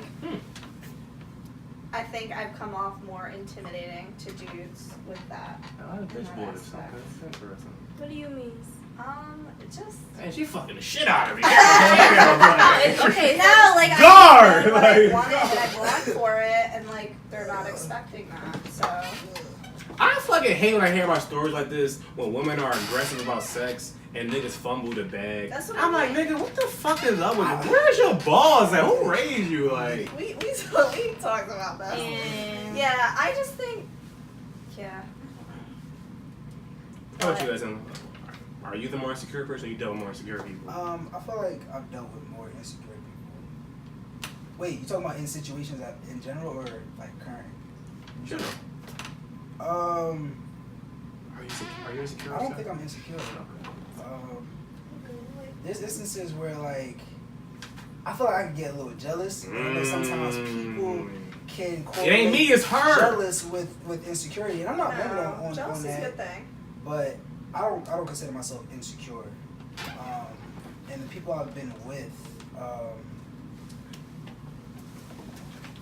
I've come off more intimidating to dudes with that.
I like bitch
in that
boys.
aspect.
Okay, that's interesting.
What do you mean?
Just
Man, she fucking the shit out of me.
Okay.
no, like
Guard!
I
Like-
want it and I've gone for it, and like they're not expecting that. So
I fucking hate when I hear about stories like this when women are aggressive about sex and niggas fumble the bag.
That's what
I'm like, nigga, what the fuck is up with you? Where's your balls? Like, who raised you? Like,
we talked about that.
And
Yeah, I just think
how about you, Edson? Are you the more insecure person or you deal with more insecure people?
I feel like I've dealt with more insecure people. Wait, you talking about in situations that in general or like current?
General. Are you insecure?
I don't think I'm insecure. There's instances where like I feel like I can get a little jealous, and then sometimes people can
It
correlate
ain't me, it's her.
jealous with insecurity, and I'm not blaming on
jealous is a
that.
good thing.
But I don't consider myself insecure. And the people I've been with,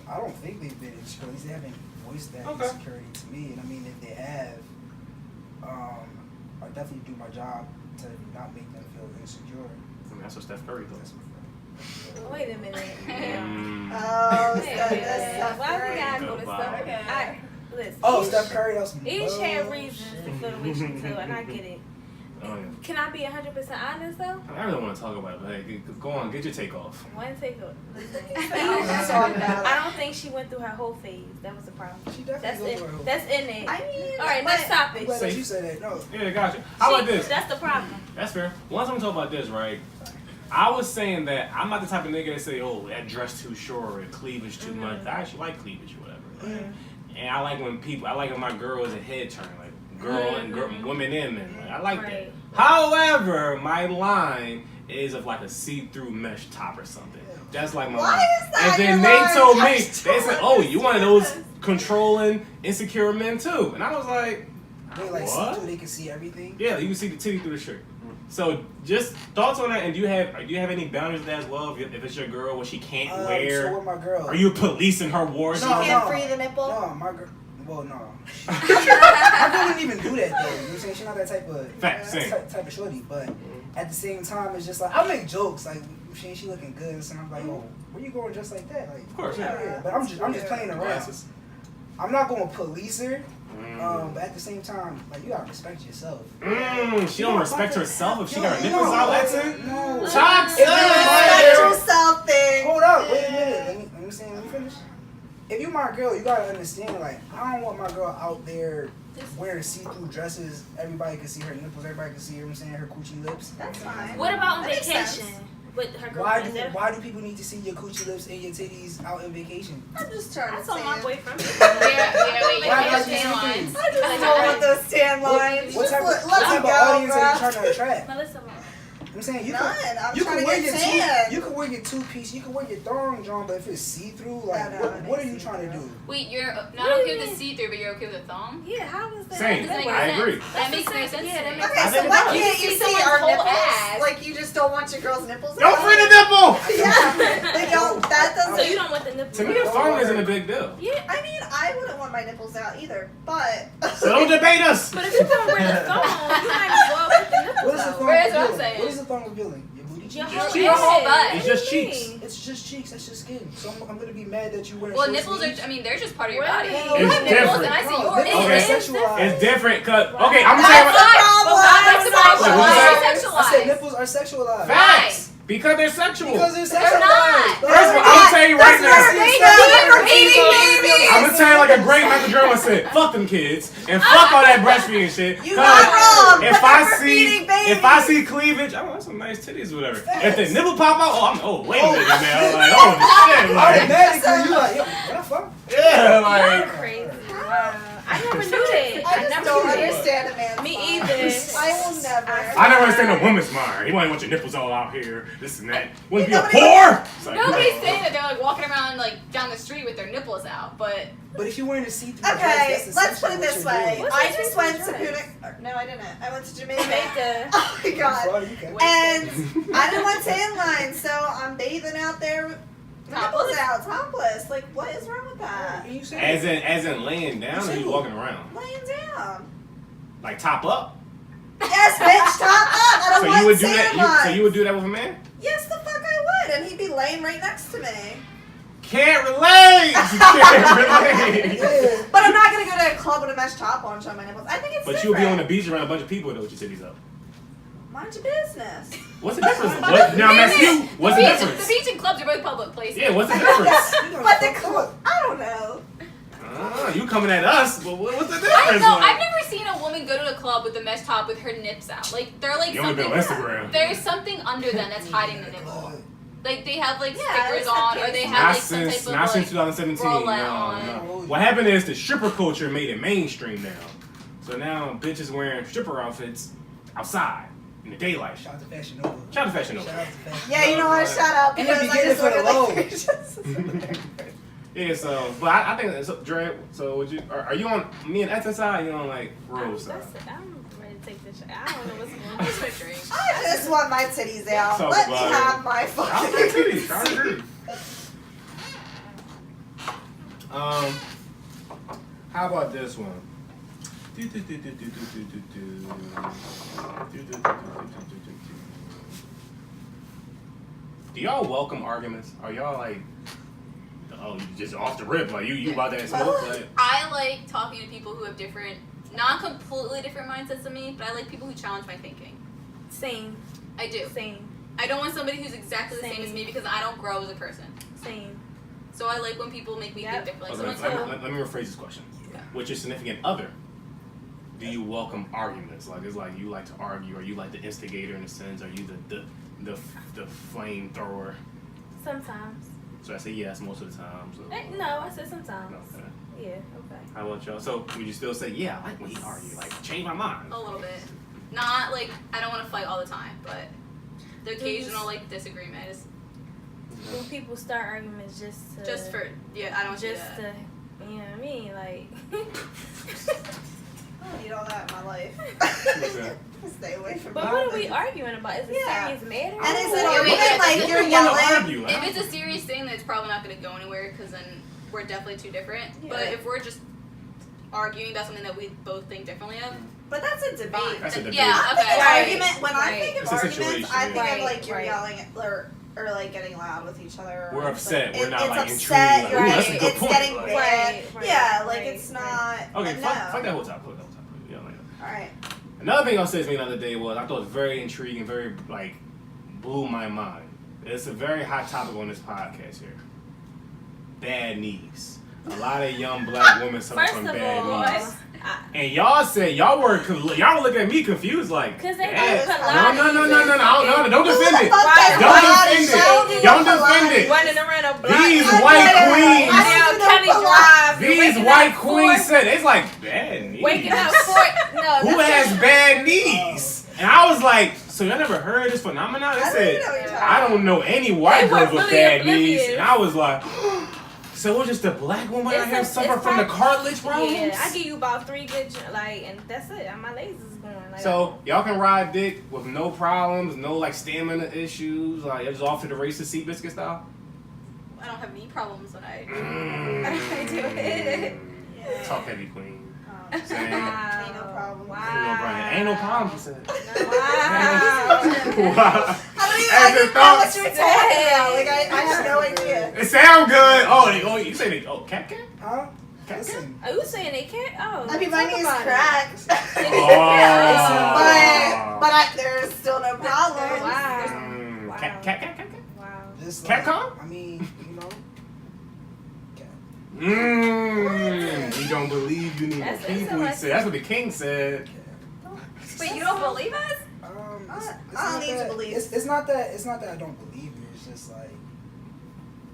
I don't think they've been insecure. At least they haven't voiced that insecurity to me. And I mean, if they have, I definitely do my job to not make them feel insecure.
I mean, that's what Steph Curry does.
wait a minute.
Oh,
Hey,
that's
why we gotta go to
Wow.
stuff?
Okay.
Listen.
Oh,
each-
Steph Curry, that's
Each had reasons to feel the way she feel, and I get it.
Oh, yeah.
Can I be 100% honest though?
I really want to talk about it, but hey, go on, get your take off.
One take a listen.
I
I don't think she went through her whole phase. That was the problem.
She
That's
definitely goes through her
it.
whole
That's in it.
mean,
All right, next
I'm
topic.
glad that you said that. No.
Yeah, gotcha. How about this?
That's the problem.
That's fair. Once I'm talking about this, right? I was saying that I'm not the type of nigga that say, oh, that dress too short or cleavage too much. I actually like cleavage or whatever. Right? And I like when my girl is a head turn, like girl and women and men. Like, I like that.
Right.
However, my line is of like a see-through mesh top or something. That's like my line.
Why is that
And then
your
they
line?
told me,
I
they
still
said, oh, you one of those
understand.
controlling, insecure men too. And I was like,
They like see
what?
through, they can see everything.
Yeah, you can see the titty through the shirt. So, just thoughts on that, and do you have any boundaries with that as well? If it's your girl, what she can't
So
wear,
with my girl.
are you policing her wardrobe?
She can't free the nipple?
No, my girl. Well, no. My girl wouldn't even do that though. You know what I'm saying? She's not that type of type of shorty. But at the same time, it's just like I make jokes like she looking good, and so I'm like, oh, where you going just like that? Like,
of course, yeah.
But I'm just playing around. I'm not going to police her. But at the same time, like you gotta respect yourself.
She don't respect herself if she got her nipples out, Edson?
No.
Toxic!
Respect yourself thing.
Hold up, wait a minute. Let me finish. If you my girl, you gotta understand, like, I don't want my girl out there wearing see-through dresses. Everybody can see her nipples, everybody can see her, her coochie lips.
That's fine.
What about on vacation? With her girlfriend?
Why do people need to see your coochie lips and your titties out on vacation?
I'm just trying to
I told my boyfriend.
I
just don't want those tan lines.
What type of audience are you trying to attract? I'm saying you can wear your two-piece, you can wear your thong, John, but if it's see-through, like what are you trying to do?
Wait, you're not okay with the see-through, but you're okay with the thong?
Yeah, how is that?
Same. I agree.
That makes no sense to me.
Okay, so why can't you see our nipples? Like you just don't want your girl's nipples?
Don't free the nipple!
Yeah, they don't. That doesn't.
So you don't want the nipples?
To me, a thong isn't a big deal.
Yeah,
I mean, I wouldn't want my nipples out either, but.
So don't debate us.
But if you don't wear the thong, you might as well put the nipples out.
What is the thong revealing?
Your
whole butt.
It's just cheeks.
It's just cheeks. That's just skin. So I'm gonna be mad that you wear.
Well, nipples are. I mean, they're just part of your body.
It's different.
And I see yours.
It's different. Cause okay, I'm saying.
I said nipples are sexualized.
Facts. Because they're sexual.
Because they're
They're not.
First of all, I'm gonna tell you right now. I'm gonna tell you like a great Michael Jordan said, fuck them kids and fuck all that breastfeeding shit.
You not wrong.
If I see cleavage, oh, that's some nice titties or whatever. If the nipple pop out, wait a minute now. Like, oh shit. Like,
automatically, you like, yo, what the fuck?
Yeah, like.
Crazy. I never knew that.
I just don't understand a man's
Me
mind.
either.
I will never.
I never understand a woman's mind. You want your nipples all out here, this and that. Wouldn't be a whore? Like,
nobody's saying that they're like walking around like down the street with their nipples out, but
if you're wearing a see-through
okay,
dress,
let's put it this way. I just went to
dress?
No, I didn't. I went to Jamaica.
Jamaica.
Oh my god. And I didn't want tan lines, so I'm bathing out there with nipples out, topless. Like, what is wrong with that?
As in laying down or you walking around?
Laying down.
Like top up?
Yes, bitch, top up. I don't want
you would do
tan
that.
lines.
So you would do that with a man?
Yes, the fuck I would, and he'd be laying right next to me.
Can't relate. Can't relate.
But I'm not gonna go to a club with a mesh top on and show my nipples. I think it's
But
different.
you'll be on the beach around a bunch of people though with your titties up.
Mind your business.
What's the difference? Now I'm asking you. What's the difference?
The beach and clubs are both public places.
Yeah, what's the difference?
But the club, I don't know.
You coming at us? But what's the difference?
I don't know. I've never seen a woman go to a club with a mesh top with her nips out. Like they're like
you only been on Instagram.
There's something under them that's hiding the nipple. Like they have like
Yeah,
stickers on, or they have like some type of
not since
like
2017.
bralette
No.
on.
What happened is the stripper culture made it mainstream now. So now bitches wearing stripper outfits outside in the daylight.
Shout out to Fashion Nova.
Shout out to Fashion Nova.
Yeah, you know what? Shut up.
And
Because
if you
I
get it
just
for
look
the
at
low.
Yeah, so, but I think, so, Drea, so would you, are you on me and Edson side, or you on like Rose side?
I'm ready to take this shit. I don't know what's going on.
That's my dream.
I just want my titties out.
Talk
Let me
about it.
have my
I
fucking
agree. I agree. How about this one? Do y'all welcome arguments? Are y'all like, oh, you just off the rip, like you about that smoke? Like,
I like talking to people who have different, not completely different mindsets than me, but I like people who challenge my thinking.
Same.
I do.
Same.
I don't want somebody who's exactly the same as me because I don't grow as a person.
Same.
So I like when people make me think differently.
okay, let me rephrase this question.
Yeah.
With your significant other, do you welcome arguments? Like, it's like you like to argue, or you like the instigator in a sense, or you the flamethrower?
Sometimes.
So I say yes most of the time. So.
No, I said sometimes.
Okay.
Yeah, okay.
How about y'all? So would you still say, yeah, I like when he argue, like change my mind?
A little bit. Not like, I don't want to fight all the time, but the occasional like disagreement is
When people start arguments just to...
just for, yeah, I don't do
Just
that.
to, you know what I mean? Like...
I don't need all that in my life. Stay away from
But what are we arguing about? Is it serious matter?
And is it
Yeah,
argument like you're yelling?
If it's a serious thing, then it's probably not going to go anywhere because then we're definitely too different.
Yeah.
But if we're just arguing about something that we both think differently of.
But that's a debate.
That's a debate.
Yeah, okay.
When I think of
It's a
arguments, I think
Right,
of like you're
right.
yelling at, or like getting loud with each other.
We're upset. We're not
it's
like
upset,
intrigued. Like, ooh, that's a
right?
good
It's
point.
getting
Like,
bad.
Right,
Yeah, like
right,
it's not.
okay,
no.
fuck that whole topic. Yeah, like that.
All right.
Another thing y'all said to me the other day was I thought it was very intriguing, very like blew my mind. It's a very hot topic on this podcast here. Bad knees. A lot of young black women suffer
First
from
of
bad
all,
knees. And y'all said y'all were looking at me confused like.
Because they
"Dad."
put lies.
No, don't defend it.
Right.
Don't defend it. Don't defend it.
Running around a block.
These white queens.
Down Kelly Drive.
These white queens said it's like bad knees.
Waking up for no.
Who has bad knees? And I was like, so y'all never heard of this phenomenon? They said, I don't know any white
They were
girls with
really
bad
oblivious.
knees. And I was like, so it's just a black woman out here suffer from the cartilage problems?
Yeah, I give you about 3 good, and that's it. My legs is going. Like,
So y'all can ride dick with no problems, no like stamina issues, like you're just off to the races, Seabiscuit style?
I don't have knee problems when I
do it.
Talk heavy queen. Saying,
Wow.
Ain't no problem.
Wow.
Ain't no problem, she said.
Wow.
Wow.
I didn't know what you were talking about. Like I have no idea.
It sound good. Oh, you say they, cat?
Huh?
Cat?
Listen,
Are you saying they can't? Oh.
I mean, my
talk
knee's
about it.
cracked,
Oh.
but there's still no problem.
Wow.
Mm, cat?
Wow.
just
Capcom?
I mean, you know.
You don't believe you need more
That's
people. He
interesting.
said. That's what the king said.
Wait, you don't believe us?
I don't need to believe.
It's not that I don't believe you. It's just like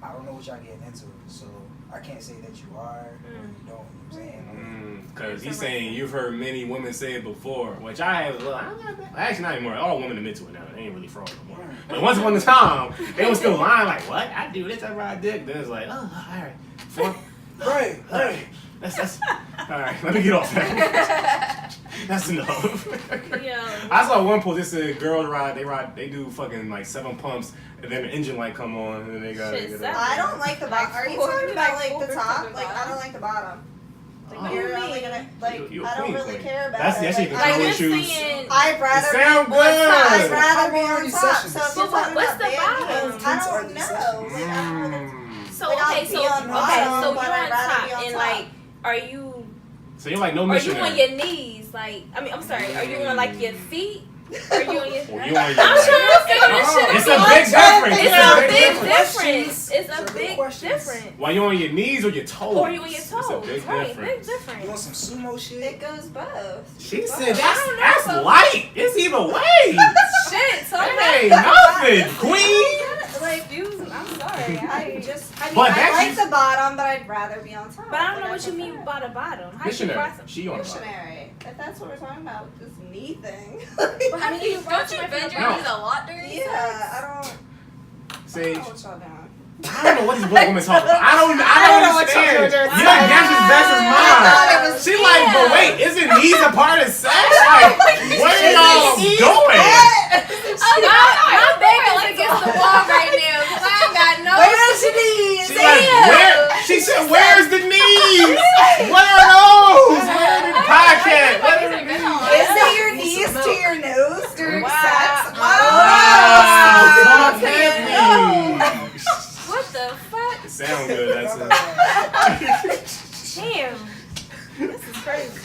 I don't know what y'all getting into, so I can't say that you are or you don't. You know what I'm saying?
Because he's saying you've heard many women say it before, which I have. Actually, not anymore. All women admit to it now. They ain't really fraud no more. But once upon a time, they was still lying. Like, what? I do this. I ride dick. Then it's like, oh, all right.
Right.
That's all right. Let me get off that. That's enough.
Yeah.
I saw one post. It said girls they do fucking like 7 pumps, and then the engine light come on, and then they got.
Shit,
I don't like the bottom. Are you talking about like the top?
Like,
Like I don't like the bottom. Like you're only gonna like
You a
I don't
queen,
really
queen.
care about
That's
it.
actually
Like,
the
Like
control
you're
issues.
saying.
I'd rather
It sound
be on top.
good.
I'd rather be
How long
on
are
top.
these
So if
But
you're talking
what's
about
the
bad
bottom?
knees, I don't know. Like, I don't really.
So
Like, I'll
okay,
be
so
on bottom,
so
but
you're
I'd
on
rather
top,
be on
and
top.
like, are you?
So you're like no
Are you
missionary.
on your knees? Like, I'm sorry. Are you on like your feet? Are you on your?
Or you on your.
I'm trying to figure this shit out.
It's a big difference.
It's
It's
a
a
big
big
difference. It's a
Good
big
questions.
difference.
While you on your knees or your toes.
Or you on your
It's
toes?
a big
Right, big
difference.
You
difference.
want some sumo shit?
It goes both.
She
Wow.
said
I don't know,
that's
so-
light. It's either way.
Shit, so
That ain't nothing, queen.
like you. I'm sorry.
I just. I mean,
But
I
that's
like
just-
the bottom, but I'd rather be on top.
But I don't know
Like,
what you
prefer
mean by the bottom. How you
Missionary.
cross them?
She on the bottom.
missionary. If that's what we're talking about, this knee thing.
But how
I mean,
do you
don't you bend your
No.
knees a lot during sex?
Yeah, I don't
Sage.
know what y'all doing.
I don't know what these black women talking about. I don't
know what
understand.
y'all doing.
Your guess is best as
I thought it
mine.
was-
She like, but wait, isn't knees a part of sex? Like, what are y'all doing?
My back is against the wall right now. 'Cause I ain't got no.
Where's your knees?
She like, where? She said, where's the knees? Where are those? Where are the podcast? Where are the knees?
Is it your knees to your nose during
Wow.
sex?
Wow.
Oh,
Heavy.
What the fuck?
It sound good. That's it.
Damn. This is crazy.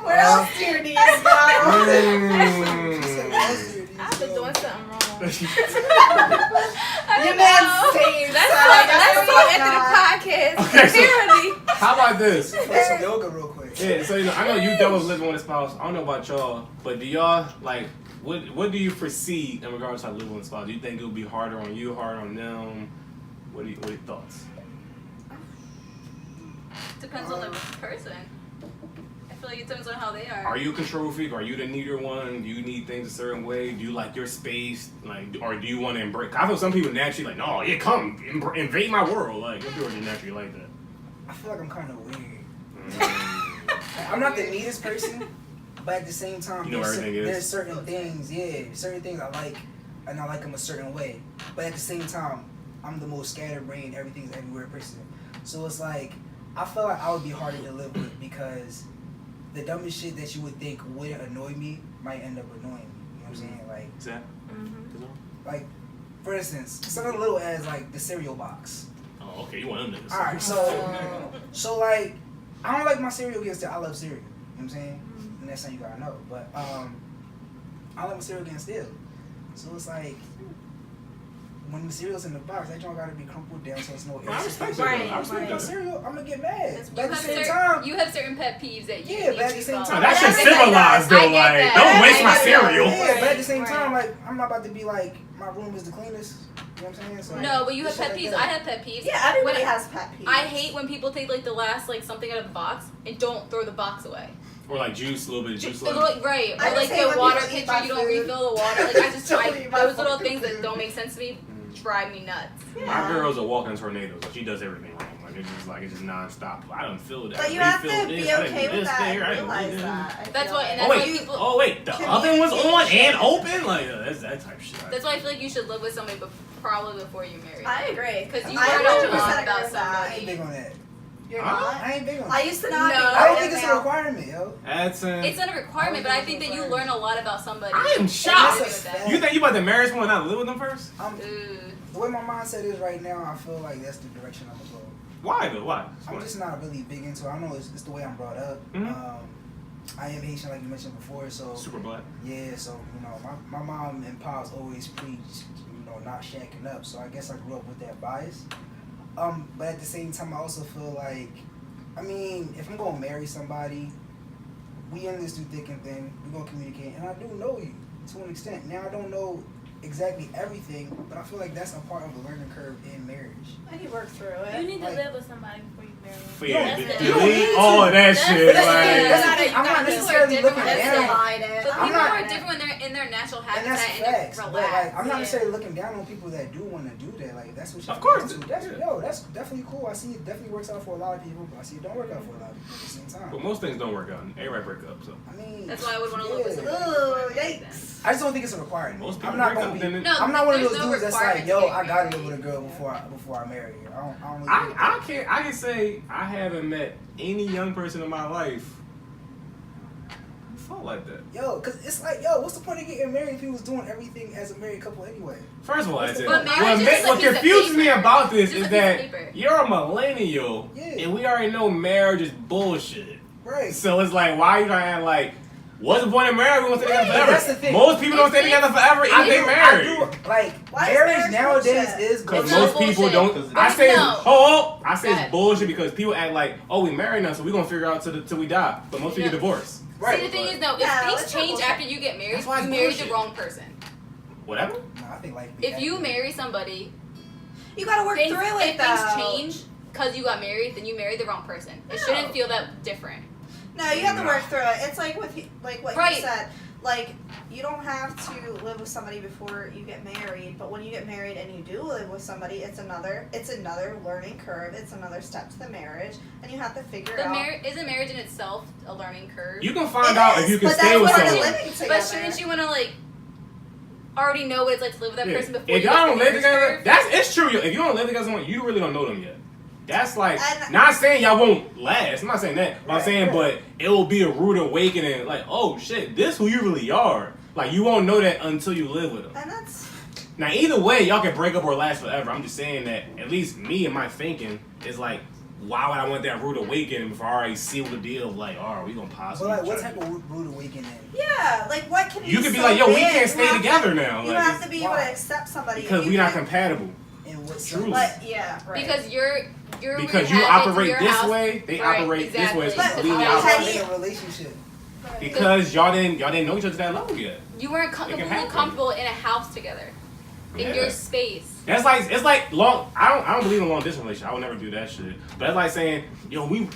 Where else do your knees go?
I've been doing something wrong.
You meant stage.
Let's talk after the podcast.
Okay, so-
Apparently.
How about this?
Play some yoga real quick.
Yeah, so I know you dealt with living with a spouse. I don't know about y'all, but do y'all like what do you foresee in regards to living with a spouse? Do you think it would be harder on you, harder on them? What are your thoughts?
Depends on the person. I feel like it depends on how they are.
Are you a control freak? Are you the neater one? Do you need things a certain way? Do you like your space? Like, or do you want to embrace? I feel some people naturally like, no, yeah, come invade my world. Like, some people are naturally like that.
I feel like I'm kind of weird. I'm not the neatest person, but at the same time,
You know everything is.
there's certain things I like, and I like them a certain way. But at the same time, I'm the most scatterbrained, everything's everywhere person. So it's like, I feel like I would be harder to live with because the dumbest shit that you would think wouldn't annoy me might end up annoying me. You know what I'm saying? Like,
Exactly.
like, for instance, something little as like the cereal box.
Oh, okay, you want them niggas.
Alright, so like, I don't like my cereal getting stale. I love cereal. You know what I'm saying? And that's something you gotta know. But I don't like my cereal getting stale. So it's like, when the cereal's in the box, that joint gotta be crumpled down so it's no air.
I respect
Right,
that. I respect
My
that.
cereal, I'm gonna get mad.
You
But at the
have,
same time,
you have certain pet peeves that you
Yeah,
need
but at
to
the same
follow.
time-
That shit
I get
civilized though.
I get
Like,
that.
don't waste my
I get that.
cereal.
yeah, but at the same
Right.
time, like, I'm not about to be like, my room is the cleanest. You know what I'm saying? So,
No, but you have
shit
pet
like
peeves.
that.
I have pet peeves.
Yeah, everybody
When-
has pet peeves.
I hate when people take like the last like something out of the box and don't throw the box away.
Or like juice, a little bit of juice left.
Like, right,
I
or like
just hate
the
when
water
people eat
pitcher,
my
you don't
food.
refill the water. Like I just
Don't
try
eat my
those little
fucking
things that
food.
don't make sense to me drive me nuts.
My girl's a walking tornado, so she does everything wrong. Like it's just nonstop. I don't feel that.
But you have to
Refill
be
this, I didn't
okay
do
with
this
that
there, I
and
didn't do
realize
this.
that. I
That's
feel
why,
like.
and
Oh
that's why
wait,
people.
the oven was on and open. Like that's that type of shit.
That's why I feel like you should live with somebody, but probably before you marry.
I agree.
Because you
I
learn a
100%
lot
agree
about
with that.
I ain't big
somebody.
on that.
You're
Huh?
not?
I ain't big on
I
that.
used to not
No.
be.
I don't think it's a
now.
requirement, yo.
Edson.
It's not a requirement, but I think that you learn a lot about somebody.
I am
And
shocked.
you agree with that.
You think you about to marry someone and not live with them first?
Ooh.
The way my mindset is right now, I feel like that's the direction I'm gonna go.
Why though? Why?
I'm just not really big into it. I don't know, it's the way I'm brought up. I am Haitian, like you mentioned before, so
Super black.
yeah, so you know, my mom and pops always preached, you know, not shacking up. So I guess I grew up with that bias. But at the same time, I also feel like, I mean, if I'm gonna marry somebody, we in this through thick and thin. We're gonna communicate, and I do know you to an extent. Now I don't know exactly everything, but I feel like that's a part of the learning curve in marriage.
And you work through
You
it.
need to
Like-
live with somebody before you marry them.
Yeah,
That's
you don't
delete
need
all of that
That's
shit.
the
That's the
Like,
thing. That's the
gotta-
thing. I'm
you
not
gotta-
necessarily
people are
looking
different.
down.
Divided.
But
I'm
people
not-
are different when they're in their natural
And that's
habitat and
facts,
they're
but like
relaxed.
I'm not
Yeah.
necessarily looking down on people that do want to do that. Like that's what you're
Of course,
into. That's
yeah.
that's definitely cool. I see it definitely works out for a lot of people, but I see it don't work out for a lot of people at the same time.
but most things don't work out. Everybody break up. So
I mean,
That's why I would want to live with
yeah.
somebody.
Ooh, yikes.
I just don't think it's a requirement.
most people
I'm not
break
gonna
up.
be.
Then
No,
I'm not one of
there's
those
no
dudes that's like,
requirement
yo,
to get
I gotta
married.
live with a girl before I marry her. I don't really
I can't. I can say I haven't met any young person in my life who felt like that.
Yo, cause it's like, yo, what's the point of getting married if he was doing everything as a married couple anyway?
First of all, Edson,
But marriage is just a
what
piece of
confuses me
paper.
about this
Just a
is
piece of
that
paper.
you're a millennial,
Yeah.
and we already know marriage is bullshit.
Right.
So it's like, why are you trying to act like, what's the point of marriage? We want to stay together
Right,
forever.
that's the thing.
Most people don't stay together forever if they married.
I do, like,
Why is
marriage
marriage
nowadays
bullshit?
is
Because
It's
most
not
people
bullshit.
don't. I say,
No.
I say
Go
it's
ahead.
bullshit because people act like, oh, we married now, so we're gonna figure out till we die. But most people
No.
divorce.
See, the thing is, though, if
No,
things
it's not
change
bullshit.
after you get married,
That's why it's
you married the
bullshit.
wrong person.
Whatever.
No, I think like
If you marry somebody,
You gotta work
things,
through
if
it though.
things change because you got married, then you married the wrong person. It
No.
shouldn't feel that different.
No, you have to
No.
work through it. It's like with like what
Right.
you said. Like you don't have to live with somebody before you get married, but when you get married and you do live with somebody, it's another learning curve. It's another step to the marriage, and you have to figure out.
Isn't marriage in itself a learning curve?
You can find
It
out
is,
if you can
but
stay
that's
with
part of
someone.
living together.
But shouldn't you want to like already know what it's like to live with that
Yeah.
person before
If
you
y'all
get
don't
the
live
marriage
together,
curve?
it's true. If you don't live together with someone, you really don't know them yet. That's like,
And-
not saying y'all won't last. I'm not saying that. But I'm
Right,
saying,
right.
but it will be a rude awakening. Like, oh shit, this who you really are. Like, you won't know that until you live with them.
And that's
Now, either way, y'all can break up or last forever. I'm just saying that at least me and my thinking is like, why would I want that rude awakening before I already seal the deal of like, all right, we gonna
But
possibly
like, what
try
type
to-
of rude awakening?
yeah. Like what can
You could be
so
like, yo, we
big?
can't
You
stay
have
together
to,
now.
You
Like,
have to be able
why?
to accept somebody
because
and
we're not
can-
compatible.
In what
True.
sense?
But yeah, right.
Because you're
Because you operate this way, they
Right,
operate this way. It's
exactly.
completely
But-
opposite.
How in a relationship?
Right.
Because y'all didn't know each other to that level yet.
You weren't
It can
completely
happen.
comfortable in a house together, in
Yeah.
your space.
That's like it's like long. I don't believe in long distance relationship. I would never do that shit. But it's like saying, yo, I
You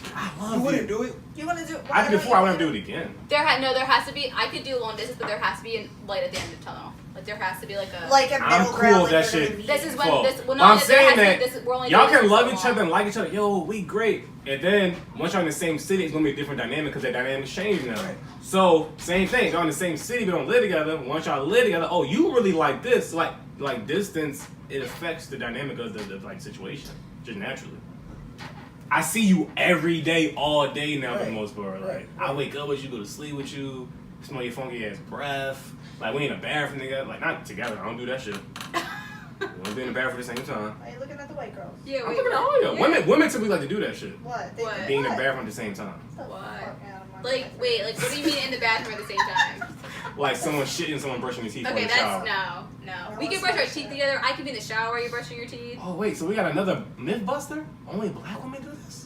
love
wouldn't
you.
do it.
You want to do?
I did before. I would never do it again.
There has to be. I could do long distance, but there has to be a light at the end of the tunnel. Like there has to be like a.
like a
I'm
middle
cool
ground.
with
like
that
you're
shit.
gonna meet.
This is when
Well,
this. Well,
but I'm
not there
saying
has to be-
that
this is, we're only
y'all
doing
can
this
love
for
each
so
other and
long.
like each other. Yo, we great. And then once y'all in the same city, it's gonna be a different dynamic because that dynamic's changed now.
Right.
So same thing. Y'all in the same city, but don't live together. Once y'all live together, oh, you really like this. Like distance it affects the dynamic of the like situation just naturally. I see you every day, all day now for the most part. Like I wake up with you, go to sleep with you, smell your funky ass breath. Like we in a bathroom together, like not together. I don't do that shit. We don't be in the bathroom at the same time.
Are you looking at the white girls?
Yeah,
I'm looking at all y'all. Women typically like to do that shit.
What?
What?
Being in the bathroom at the same time.
Why? Like, wait, like, what do you mean in the bathroom at the same time?
Like someone shitting, someone brushing their teeth.
Okay,
in the shower.
that's no. We can brush our teeth together. I can be in the shower while you're brushing your teeth.
Oh wait, so we got another myth buster? Only black women do this?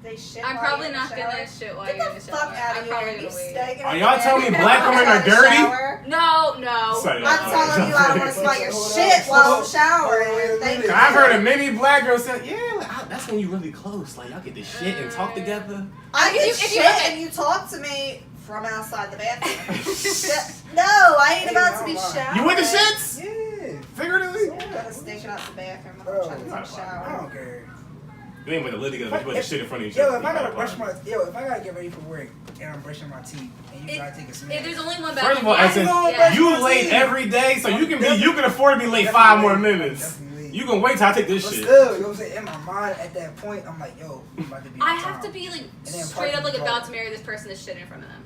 They shit
I'm
while
probably
you're in
not
the
gonna
shower.
shit while
Get
you're in
the
the
fuck
shower.
out
I'm
of
probably
here. You
gonna wait.
stay
Are y'all telling me black women are dirty?
No.
Sorry,
I'm telling you, I don't want to smell your shit while I'm showering. Thank you.
I've heard of many black girls say, yeah, like, that's when you really close. Like y'all get the shit and talk together.
I get
If you
shit
look at-
and you talk to me from outside the bathroom. No, I ain't about to be showering.
You with the shits?
Yeah.
Figuratively?
I'm gonna stink out the bathroom. I'm
Bro,
trying to take a
I
shower.
don't care.
You ain't with the lid together, but you put the shit in front of each
Yo,
other.
if I gotta get ready for work and I'm brushing my teeth and you gotta take a smack.
If there's only one bathroom.
First of all, Edson,
yeah.
you late every day, so you can afford to be late 5 more minutes.
Definitely.
You can wait till I take this
But
shit.
still, you know what I'm saying? In my mind, at that point, I'm like, yo, I'm about to be.
I
on
have to
time.
be like
then
straight up like
parking
about to marry this person that's shit in front of them.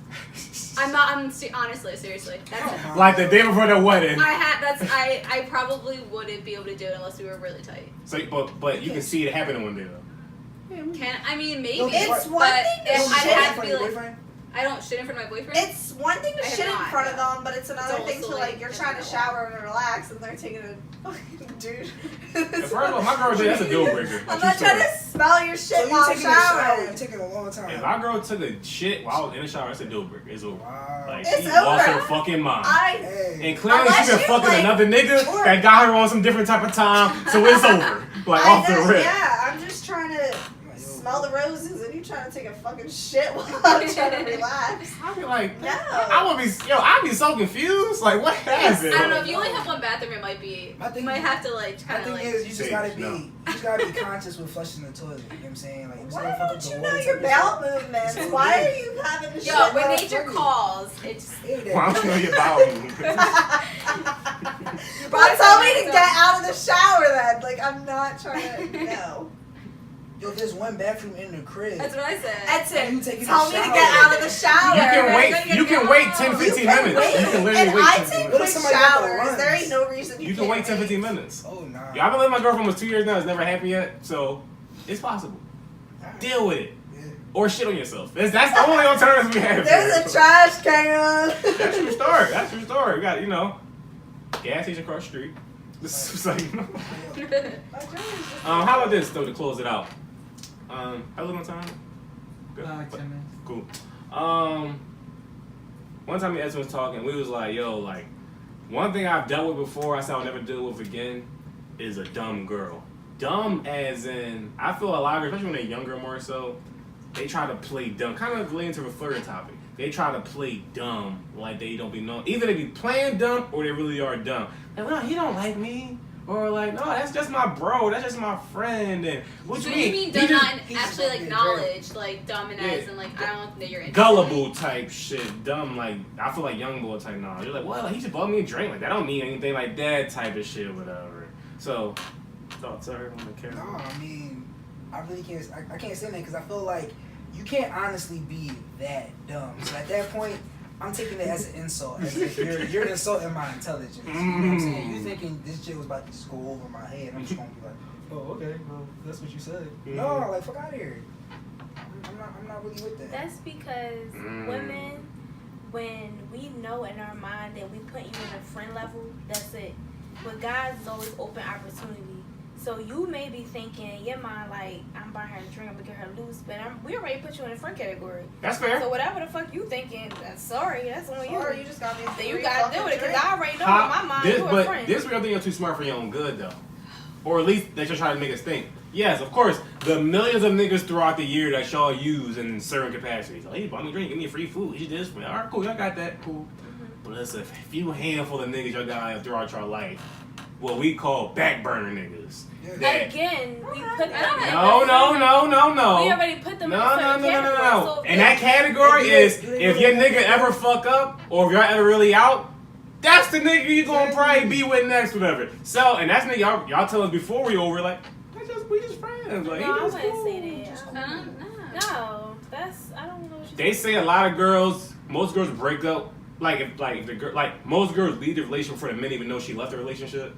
I'm not. Honestly, seriously. That's
Like the day before the wedding.
I probably wouldn't be able to do it unless we were really tight.
So, but you can see it happening one day though.
I mean, maybe.
It's one
but
thing to
if
shit
I'd
in
have to
front
be
of your
like,
boyfriend?
I don't shit in front of my boyfriend.
It's one thing to
I have
shit in
not,
front of
no.
them, but it's another
also,
thing to
like,
you're trying to shower and relax and they're taking a fucking dude.
First of all, my girl said that's a deal breaker.
I'm not trying to smell your shit
So you
while I'm
taking a shower?
showering.
You taking a long time?
If my girl took a shit while I was in the shower, that's a deal breaker. It's over.
Wow.
Like
It's
she lost
over.
her fucking mind.
Hey.
And clearly
Unless
she been
you,
fucking
like,
another nigga that got her on some different type of time, so it's over. Like off the rip.
Yeah, I'm just trying to smell the roses and you trying to take a fucking shit while I'm trying to relax.
I'd be like,
No.
I'd be so confused. Like, what happened?
I don't know. If you only have one bathroom, it might be.
My thing
You might
is-
have to like
My
kind of
thing
like.
is, you just gotta be,
No.
you just gotta be conscious with flushing the toilet. You know what I'm saying? Like, instead
Why
of fucking
don't
the
you
water
know your
to the
bowel
shower.
movements? Why are you having to shit
Yo, when
while
nature
I'm
calls, it's.
Hey, that-
Why don't you know your bowel movements?
Well, tell me to get out of the shower then. Like, I'm not trying to. No.
Yo, if there's one bathroom in the crib.
That's what I said.
Edson,
You taking
tell
a
me to
shower.
get out of the shower.
You can wait 10, 15 minutes. You can literally
And
wait
I
10, 15
take
minutes.
quick
somebody got the
showers.
runs?
There ain't no reason
You can wait 10, 15 minutes.
Oh, nah.
Yeah, I've been living with my girl for almost 2 years now. It's never happened yet, so it's possible. Deal with it.
Yeah.
Or shit on yourself. That's the only alternative we have.
There's a trash can.
That's your story. That's your story. We got, gas station across the street. This is like, how about this though to close it out? How long on time? Good.
Like 10 minutes.
Cool. One time me and Edson was talking, we was like, yo, like, one thing I've dealt with before, I said I'll never deal with again, is a dumb girl. Dumb as in, I feel a lot of girls, especially when they're younger more so, they try to play dumb. Kind of relating to the flirting topic. They try to play dumb like they don't be known. Either they be playing dumb or they really are dumb. Like, well, he don't like me. Or like, no, that's just my bro. That's just my friend. And what
So
you
you
mean?
mean dumb, not
he's
actually
just
like
being
knowledge, like dumb and
Yeah.
as and like I don't think you're interested.
Gullible type shit, dumb like I feel like young boy type knowledge. You're like, well, he just bought me a drink, like that don't mean anything like that type of shit, whatever. So, thoughts are on the camera.
No, I mean, I really can't. I can't say that because I feel like you can't honestly be that dumb. So at that point, I'm taking it as an insult, as if you're insulting my intelligence. You know what I'm saying? You thinking this shit was about to just go over my head? I'm just gonna be like, oh, okay, well, that's what you said. No, like fuck out of here. I'm not really with that.
That's because women, when we know in our mind that we put you in a friend level, that's it. But guys is always open opportunity. So you may be thinking in your mind like, I'm buying her a drink, I'm gonna get her loose, but we already put you in the friend category.
That's fair.
So whatever the fuck you thinking, sorry, that's on you.
Or you just got me.
Then you gotta deal with it because I already know in my mind you're a friend.
This real thing, you're too smart for your own good though, or at least that you're trying to make us think. Yes, of course, the millions of niggas throughout the year that y'all use in certain capacities. Like, hey, buy me a drink, give me a free food. You did this for me. All right, cool, y'all got that, cool. But there's a few handful of niggas y'all got throughout your life, what we call back burner niggas. That,
Again, we put them in
no.
We already put them in a certain category.
No.
So
And that category is if your nigga ever fuck up or if y'all ever really out, that's the nigga you gonna probably be with next, whatever. So, and that's nigga y'all tell us before we over, like, we just friends. Like,
No, I
just
wouldn't
cool.
say that. No, that's I don't know. What
They say a lot of girls, most girls break up. If the girl, most girls leave the relationship before the men even know she left the relationship.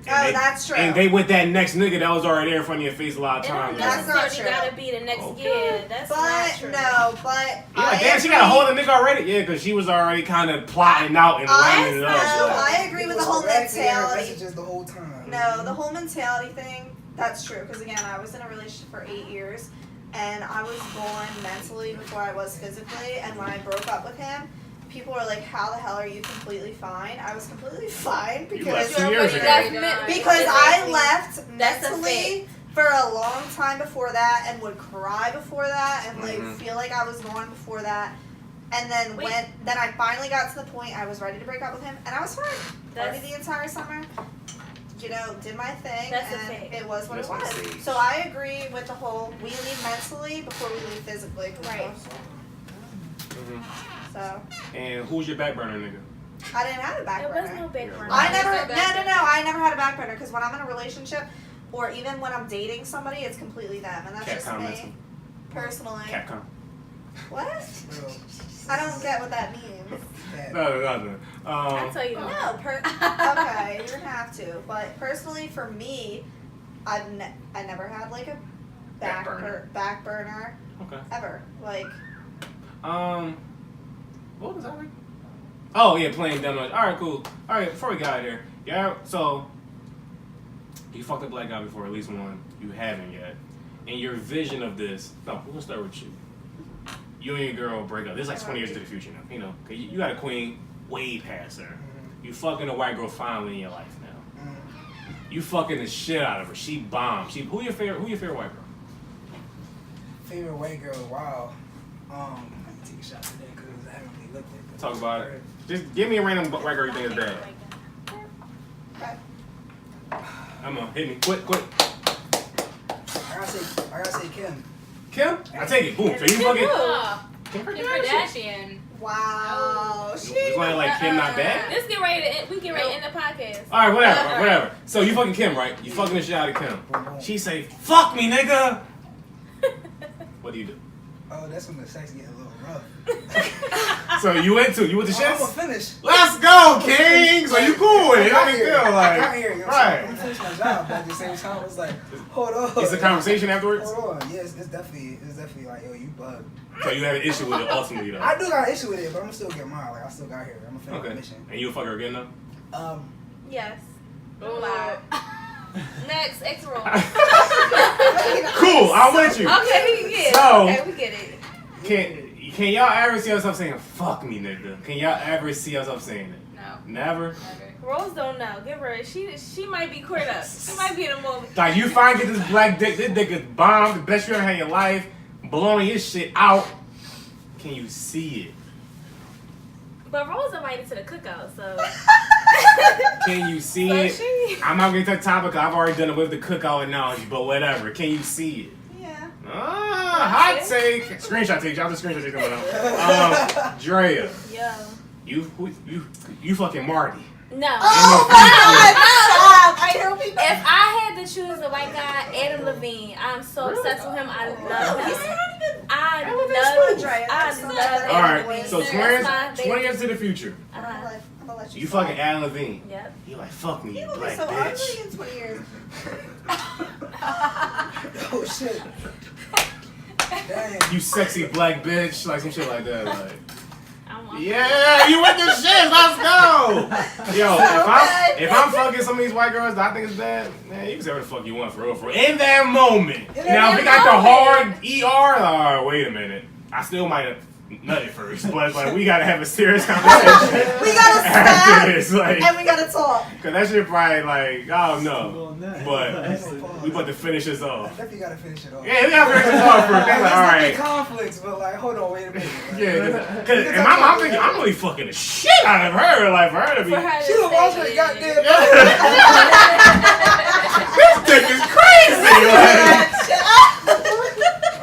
That's true.
And they with that next nigga that was already there in front of your face a lot of times.
That's not true.
Gotta be the next year. That's not true.
Damn, she got a hold of the nigga already. Yeah, because she was already kind of plotting out and lining it up.
I agree with the whole mentality.
Messages the whole time.
No, the whole mentality thing. That's true. Because again, I was in a relationship for 8 years, and I was born mentally before I was physically. And when I broke up with him, people were like, "How the hell are you completely fine?" I was completely fine because I left mentally for a long time before that, and would cry before that, and like feel like I was gone before that. And then then I finally got to the point I was ready to break up with him, and I was fine. Partied the entire summer. You know, did my thing, and it was what it was. So I agree with the whole we leave mentally before we leave physically. Right. So.
And who's your back burner nigga?
I didn't have a back burner.
There was no back burner.
I never had a back burner because when I'm in a relationship, or even when I'm dating somebody, it's completely them, and that's just me. Personally.
Capcom.
What? I don't get what that means.
No.
I'll tell you.
No. Okay, you don't have to. But personally, for me, I never had like a back burner.
Okay.
Ever. Like.
What was that like? Oh yeah, playing demos. All right, cool. All right, before we got out of here, yeah. So you fucked a black guy before, at least one. You haven't yet. And your vision of this. No, we're gonna start with you. You and your girl break up. This is like 20 years to the future now. You know, cause you got a queen way past her. You fucking a white girl finally in your life now. You fucking the shit out of her. She bombed. Who your favorite white girl?
Favorite white girl? Wow. Let me take a shot today because I haven't really looked at it.
Talk about it. Just give me a random white girl you think is bad. Come on, hit me. Quick.
I gotta say Kim.
Kim? I take it. Boom. So you fucking
Kim Kardashian.
Wow.
You going like Kim not bad?
Let's get ready to end the podcast.
Alright, whatever. So you fucking Kim, right? You fucking the shit out of Kim. She say, fuck me, nigga. What do you do?
Oh, that's when the sex get a little rough.
So you with the shits?
I'm gonna finish.
Let's go, King. So you cool with it? I feel like
I got here.
right.
I'm finish my job, but at the same time, it's like, hold on.
It's a conversation afterwards.
Hold on. Yes, it's definitely like, yo, you bug.
So you have an issue with it ultimately, though.
I do got an issue with it, but I'm gonna still get mine. Like I still got here. I'm gonna finish my mission.
And you'll fuck her again though?
Yes.
Wow.
Next, X roll.
Cool. I'm with you.
Okay, we get it.
So,
okay, we get it.
Can y'all ever see yourself saying "fuck me, nigga"? Can y'all ever see yourself saying it?
No.
Never.
Rose don't know. Give her. She might be queered up. She might be in a moment.
Like you finally get this black dick. This dick is bomb. The best you ever had in your life. Blowing his shit out. Can you see it?
But Rose invited to the cookout, so.
Can you see it? I'm not gonna touch the topic. I've already done it with the cookout analogy, but whatever. Can you see it?
Yeah.
Hot take. Screenshot take. Y'all just screenshot take coming out. Drea.
Yo.
You fucking Marty.
No.
Oh my God!
If I had to choose a white guy, Adam Levine. I'm so obsessed with him. I love him. I love him.
All right. So 20 years to the future. You fucking Adam Levine.
Yep.
You like fuck me, you black
so
bitch.
ugly in 20 years.
Oh shit. Damn.
You sexy black bitch, like some shit like that. Like. Yeah, you with the shit. Let's go. Yo, if I'm fucking some of these white girls that I think is bad, man, you can say whatever the fuck you want for real. In that moment. Now, if we got the hard ER, wait a minute. I still might have nutted first, but like we gotta have a serious conversation.
We gotta
after this, like,
and we gotta talk.
Cause that shit probably like I don't know, but we about to finish this off.
I definitely gotta finish it off.
Yeah, we gotta finish this off first. Like, all right.
Conflicts, but like, hold on, wait a minute.
Yeah, cause and my mom thinking I'm really fucking the shit out of her, like for her to be.
She was watching goddamn.
This dick is crazy. Like,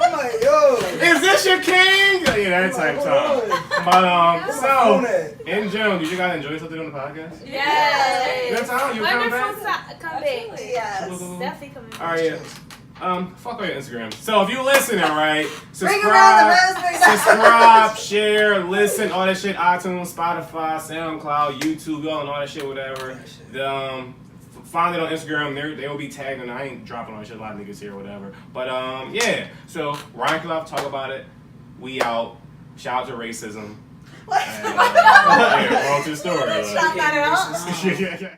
I'm like, yo.
Is this your king? Yeah, that type time. But so in general, did you guys enjoy something on the podcast?
Yes.
Good time. You come back.
Come back.
Yes.
Definitely come back.
All right. Yeah. Fuck all your Instagram. So if you listening, right,
Bring around the raspberry.
subscribe, share, listen, all that shit. iTunes, Spotify, SoundCloud, YouTube, all that shit, whatever. Find it on Instagram. They will be tagged, and I ain't dropping all that shit. A lot of niggas here, or whatever. But yeah. So RightonQuelive, talk about it. We out. Shout out to racism.
What?
And, yeah, wrong to the story.
Shout that out.
Yeah.